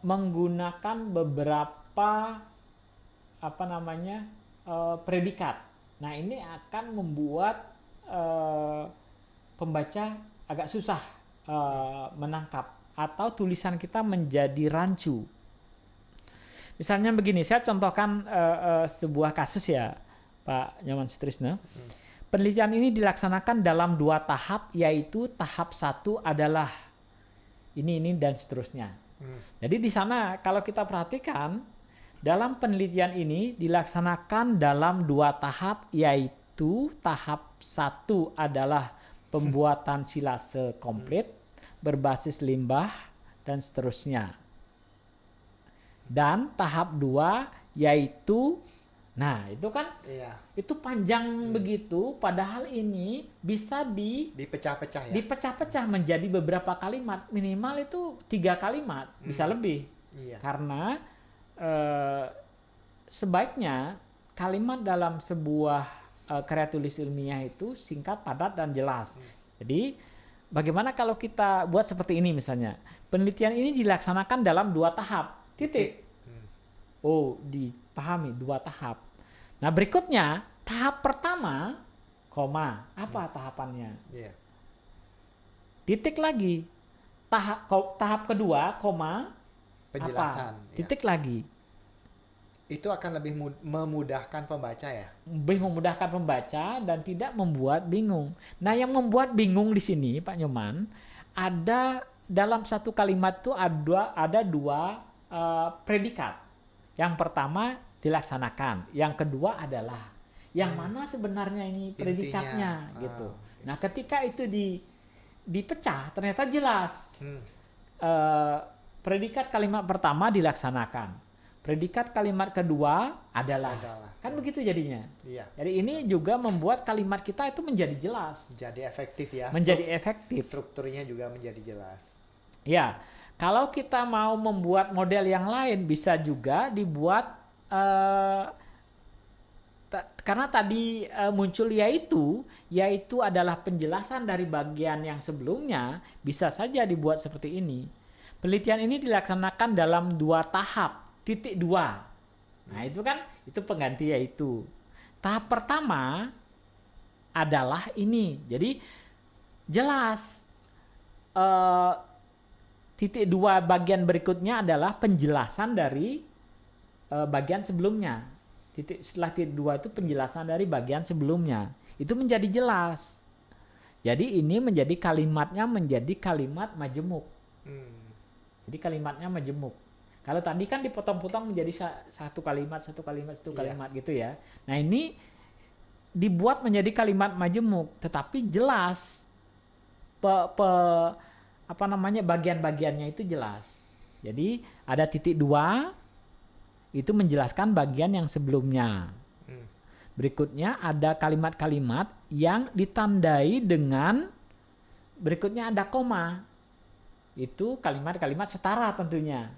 menggunakan beberapa predikat. Nah, ini akan membuat pembaca agak susah menangkap atau tulisan kita menjadi rancu. Misalnya begini, saya contohkan sebuah kasus ya, Pak Nyoman Sutrisno. Penelitian ini dilaksanakan dalam 2 tahap, yaitu tahap 1 adalah ini dan seterusnya. Jadi di sana kalau kita perhatikan, dalam penelitian ini dilaksanakan dalam 2 tahap, yaitu tahap 1 adalah pembuatan silase komplit berbasis limbah dan seterusnya. Dan tahap 2 yaitu, nah itu kan itu panjang begitu, padahal ini bisa dipecah-pecah ya. Dipecah-pecah menjadi beberapa kalimat, minimal itu 3 kalimat, bisa lebih. Karena sebaiknya kalimat dalam sebuah karya tulis ilmiah itu singkat, padat, dan jelas. Jadi bagaimana kalau kita buat seperti ini misalnya, penelitian ini dilaksanakan dalam 2 tahap. Titik. Oh, dipahami 2 tahap. Nah, berikutnya tahap pertama, koma. Apa tahapannya? Titik lagi. Tahap kedua, koma. Penjelasan. Apa? Titik lagi. Itu akan lebih memudahkan pembaca ya? Lebih memudahkan pembaca dan tidak membuat bingung. Nah, yang membuat bingung di sini, Pak Nyoman, ada dalam satu kalimat itu ada 2 predikat. Yang pertama dilaksanakan, yang kedua adalah yang mana sebenarnya ini predikatnya gitu. Nah, ketika itu dipecah ternyata jelas. Predikat kalimat pertama dilaksanakan, predikat kalimat kedua adalah. Kan begitu jadinya. Jadi ini juga membuat kalimat kita itu menjadi jelas. Jadi efektif ya. Menjadi efektif. Strukturnya juga menjadi jelas. Ya. Kalau kita mau membuat model yang lain, bisa juga dibuat karena tadi muncul yaitu adalah penjelasan dari bagian yang sebelumnya, bisa saja dibuat seperti ini. Penelitian ini dilaksanakan dalam 2 tahap, titik 2. Nah itu kan, itu pengganti yaitu. Tahap pertama adalah ini, jadi jelas. Titik 2 bagian berikutnya adalah penjelasan dari bagian sebelumnya. Setelah titik 2 itu penjelasan dari bagian sebelumnya. Itu menjadi jelas. Jadi ini menjadi kalimatnya menjadi kalimat majemuk. Jadi kalimatnya majemuk. Kalau tadi kan dipotong-potong menjadi satu kalimat gitu ya. Nah ini dibuat menjadi kalimat majemuk, tetapi jelas bagian-bagiannya itu jelas. Jadi ada titik 2 itu menjelaskan bagian yang sebelumnya. Berikutnya ada kalimat-kalimat yang ditandai dengan berikutnya ada koma. Itu kalimat-kalimat setara tentunya.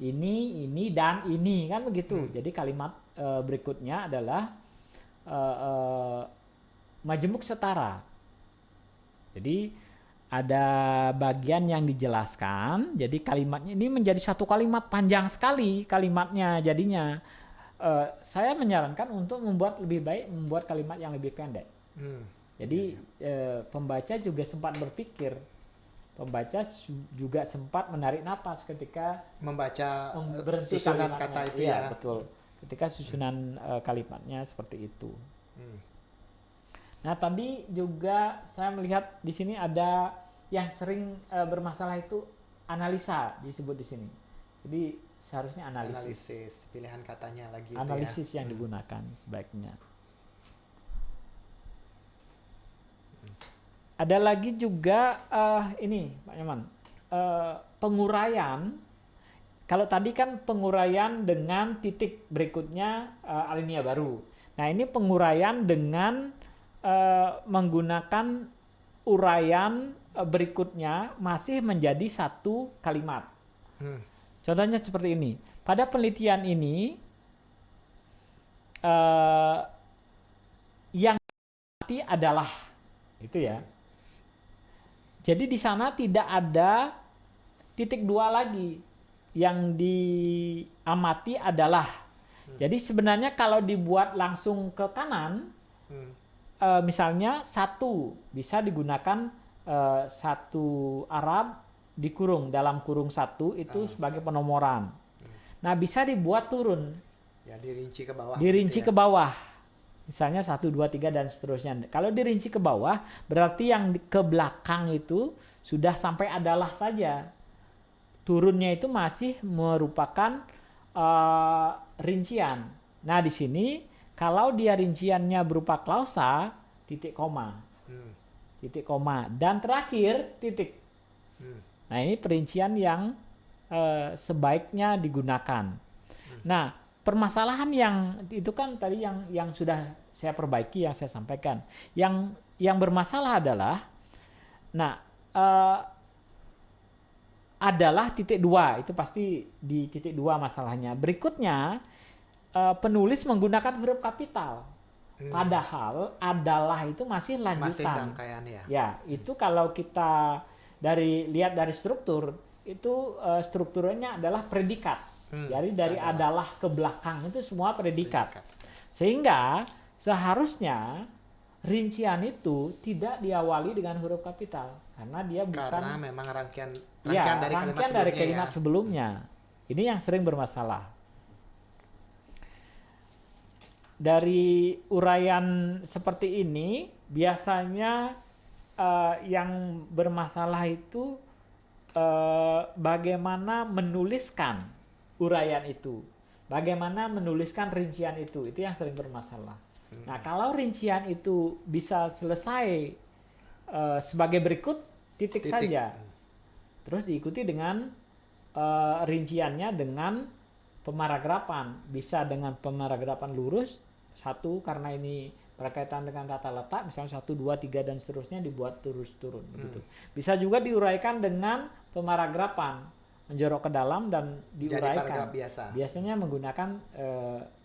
Ini, dan ini kan begitu. Jadi kalimat berikutnya adalah majemuk setara. Jadi ada bagian yang dijelaskan, jadi kalimatnya ini menjadi satu kalimat, panjang sekali kalimatnya jadinya. Saya menyarankan untuk lebih baik membuat kalimat yang lebih pendek. Jadi pembaca juga sempat berpikir, pembaca juga sempat menarik napas ketika membaca berhenti susunan kata itu ya. ya. Betul. Ketika susunan kalimatnya seperti itu. Nah, tadi juga saya melihat di sini ada yang sering bermasalah itu analisa disebut di sini. Jadi seharusnya analisis. Pilihan katanya lagi. Analisis yang digunakan sebaiknya. Ada lagi juga ini Pak Nyoman, penguraian. Kalau tadi kan penguraian dengan titik berikutnya alinea baru. Nah ini penguraian dengan menggunakan uraian berikutnya masih menjadi satu kalimat. Contohnya seperti ini. Pada penelitian ini yang mati adalah itu ya. Jadi di sana tidak ada titik 2 lagi. Yang diamati adalah. Jadi sebenarnya kalau dibuat langsung ke kanan misalnya satu bisa digunakan satu Arab dikurung dalam kurung satu itu sebagai penomoran. Nah bisa dibuat turun, Ya, dirinci ke bawah. dirinci gitu ke bawah. Misalnya 1, 2, 3 dan seterusnya. Kalau dirinci ke bawah berarti yang ke belakang itu sudah sampai adalah saja. Turunnya itu masih merupakan rincian. Nah di sini kalau dia rinciannya berupa klausa, titik koma. Titik koma. Dan terakhir titik. Nah ini perincian yang sebaiknya digunakan. Nah permasalahan yang itu kan tadi yang sudah saya perbaiki, yang saya sampaikan. Yang bermasalah adalah, nah adalah titik 2, itu pasti di titik 2 masalahnya. Berikutnya penulis menggunakan huruf kapital. Padahal adalah itu masih lanjutan. Masih rangkaian ya. Ya, itu kalau kita lihat dari struktur, itu strukturnya adalah predikat. Jadi dari adalah ke belakang itu semua predikat. Sehingga seharusnya rincian itu tidak diawali dengan huruf kapital karena dia bukan, Karena memang rangkaian dari kalimat sebelumnya. Ini yang sering bermasalah. Dari uraian seperti ini biasanya yang bermasalah itu bagaimana menuliskan uraian itu, bagaimana menuliskan rincian itu yang sering bermasalah. Nah kalau rincian itu bisa selesai sebagai berikut, titik saja, terus diikuti dengan rinciannya dengan pemaragrapan, bisa dengan pemaragrapan lurus satu karena ini berkaitan dengan tata letak, misalnya 1, 2, 3 dan seterusnya dibuat turun begitu. Bisa juga diuraikan dengan pemaragrapan, menjorok ke dalam dan diuraikan. Biasanya menggunakan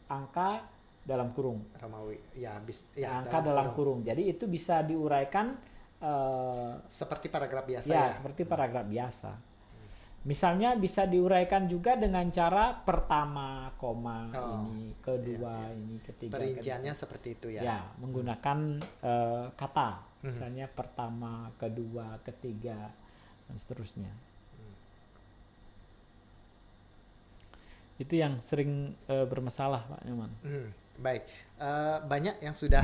angka dalam kurung. Romawi. Ya, angka dalam kurung. Jadi itu bisa diuraikan seperti paragraf biasa ya. Seperti paragraf biasa. Misalnya bisa diuraikan juga dengan cara pertama koma ini, kedua ini, ketiga. Perinciannya seperti itu ya. Ya, menggunakan kata. Misalnya pertama, kedua, ketiga dan seterusnya. Itu yang sering bermasalah, Pak Nyoman. Baik, banyak yang sudah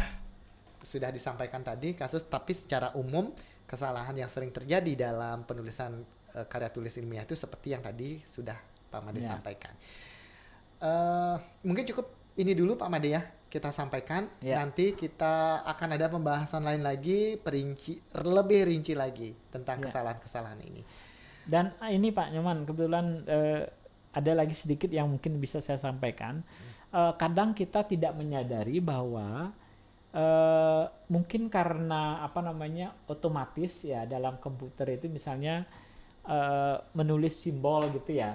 disampaikan tadi kasus, tapi secara umum kesalahan yang sering terjadi dalam penulisan karya tulis ilmiah itu seperti yang tadi sudah Pak Made sampaikan. Mungkin cukup ini dulu Pak Made ya kita sampaikan. Nanti kita akan ada pembahasan lain lagi, lebih rinci lagi tentang kesalahan-kesalahan ini. Dan ini Pak Nyoman, kebetulan ada lagi sedikit yang mungkin bisa saya sampaikan. Kadang kita tidak menyadari bahwa mungkin karena otomatis ya dalam komputer itu misalnya menulis simbol gitu ya,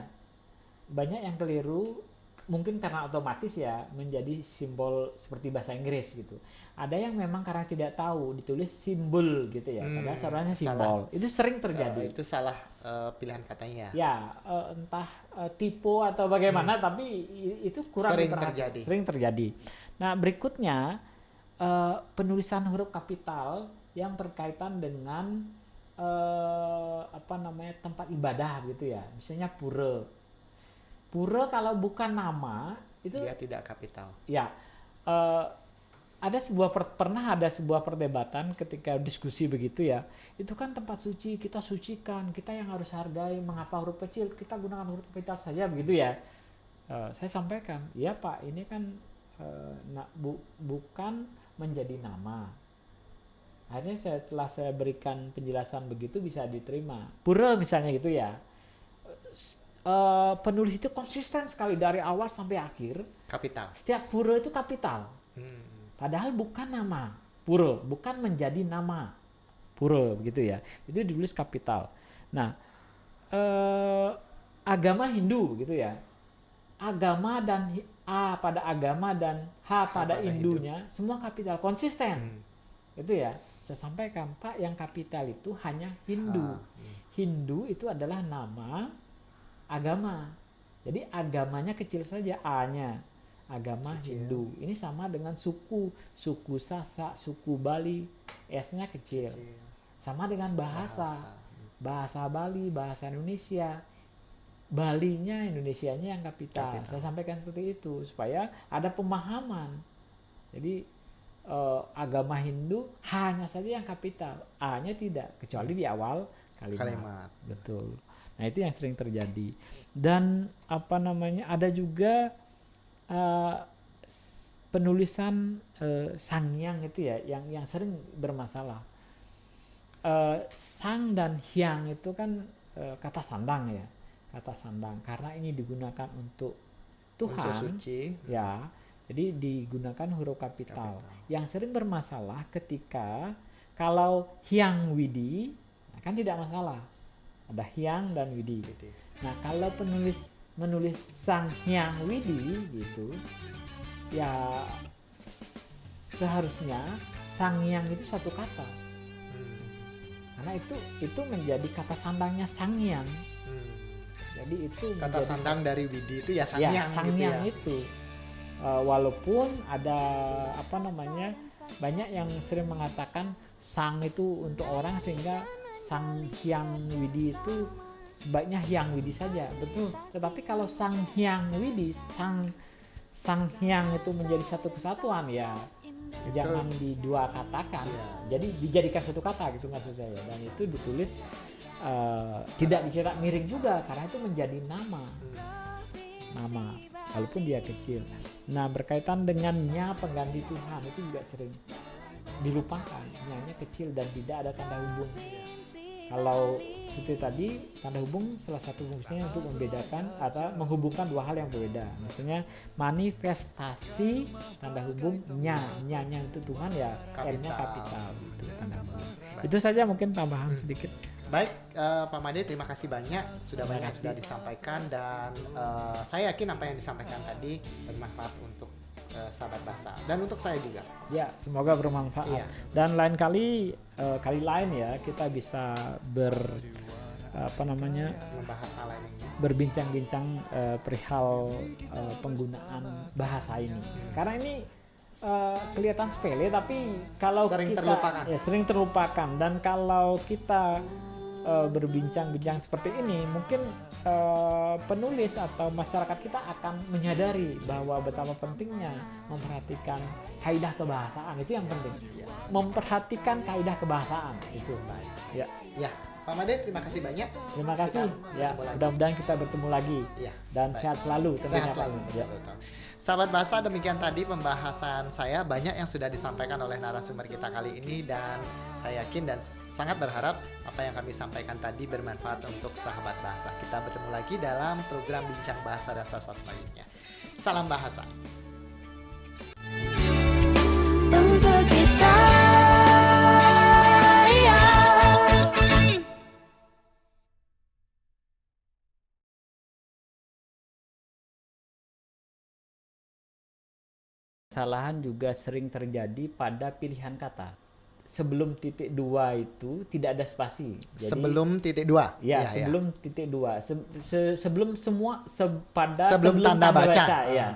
banyak yang keliru mungkin karena otomatis ya menjadi simbol seperti bahasa Inggris gitu. Ada yang memang karena tidak tahu ditulis simbol gitu ya, padahal sebenarnya simbol. Itu sering terjadi. Itu salah pilihan katanya. Ya, entah tipe atau bagaimana, tapi itu kurang sering terjadi. Nah berikutnya penulisan huruf kapital yang berkaitan dengan tempat ibadah gitu ya, misalnya pura kalau bukan nama itu dia tidak kapital ya. Pernah ada sebuah perdebatan ketika diskusi begitu ya, itu kan tempat suci, kita sucikan, kita yang harus hargai, mengapa huruf kecil, kita gunakan huruf kapital saja begitu ya. Saya sampaikan ya Pak, ini kan bukan menjadi nama. Akhirnya setelah saya berikan penjelasan begitu bisa diterima. Pura misalnya gitu ya. Penulis itu konsisten sekali dari awal sampai akhir. Kapital. Setiap pura itu kapital. Padahal bukan nama. Pura, bukan menjadi nama. Pura begitu ya. Itu ditulis kapital. Nah, agama Hindu gitu ya. Agama dan A pada agama dan H pada Hindunya semua kapital, konsisten. Itu ya. Saya sampaikan, Pak, yang kapital itu hanya Hindu. Hindu itu adalah nama agama. Jadi agamanya kecil saja A-nya. agama Kecil. Hindu. Ini sama dengan suku Sasak, suku Bali, S-nya kecil. Sama dengan bahasa Bali, bahasa Indonesia. Balinya, Indonesianya yang kapital. Saya sampaikan seperti itu supaya ada pemahaman. Jadi agama Hindu hanya saja yang kapital, A-nya tidak, kecuali di awal kalimat. Betul. Nah, itu yang sering terjadi. Dan ada juga penulisan Sangyang itu ya yang sering bermasalah. Sang dan Hyang itu kan kata sandang ya, kata sandang karena ini digunakan untuk Tuhan, unsur suci. Ya, jadi digunakan huruf kapital. Yang sering bermasalah ketika kalau Hyang Widi, kan tidak masalah, ada Hyang dan Widi. Nah, kalau menulis Sang Hyang Widi gitu, ya seharusnya Sang Hyang itu satu kata. Karena itu menjadi kata sandangnya Sangyang. Jadi itu kata sandang dari Widi itu ya Sangyang, Sangyang gitu ya. itu. Walaupun ada banyak yang sering mengatakan sang itu untuk orang sehingga Sang Hyang Widi itu sebaiknya Hyang Widi saja, betul. Tetapi kalau Sang Hyang Widi, Sang Hyang itu menjadi satu kesatuan ya. Jangan di dua katakan, jadi dijadikan satu kata gitu maksud saya. Dan itu ditulis tidak dicetak miring juga karena itu menjadi nama walaupun dia kecil. Nah, berkaitan dengan nya pengganti Tuhan itu juga sering dilupakan, nya kecil dan tidak ada tanda hubung. Kalau seperti tadi, tanda hubung salah satu fungsinya untuk membedakan atau menghubungkan dua hal yang berbeda. Maksudnya manifestasi tanda hubung nya itu Tuhan ya, N-nya kapital itu tanda hubung. Itu saja mungkin tambahan sedikit. Baik, Pak Made, terima kasih banyak sudah disampaikan dan saya yakin apa yang disampaikan tadi bermanfaat untuk sahabat bahasa dan untuk saya juga. Ya, semoga bermanfaat. Iya. Dan lain kali lain ya kita bisa membahas hal lain ini. Berbincang-bincang perihal penggunaan bahasa ini. Karena ini kelihatan sepele tapi kalau sering terlupakan dan kalau kita berbincang-bincang seperti ini mungkin penulis atau masyarakat kita akan menyadari bahwa betapa pentingnya memperhatikan kaidah kebahasaan. Itu yang penting. Memperhatikan kaidah kebahasaan itu. Ya. Pak Made, terima kasih banyak. Terima kasih. Ya, mudah-mudahan kita bertemu lagi. Dan sehat selalu. Sehat selalu. Ya. Sahabat bahasa, demikian tadi pembahasan saya. Banyak yang sudah disampaikan oleh narasumber kita kali ini dan saya yakin dan sangat berharap apa yang kami sampaikan tadi bermanfaat untuk sahabat bahasa. Kita bertemu lagi dalam program Bincang Bahasa dan Sastra selanjutnya. Salam bahasa. Untuk kita. Kesalahan juga sering terjadi pada pilihan kata. Sebelum titik 2 itu tidak ada spasi. Jadi, sebelum titik 2? Sebelum titik 2. Sebelum semua sebelum tanda baca. Ya.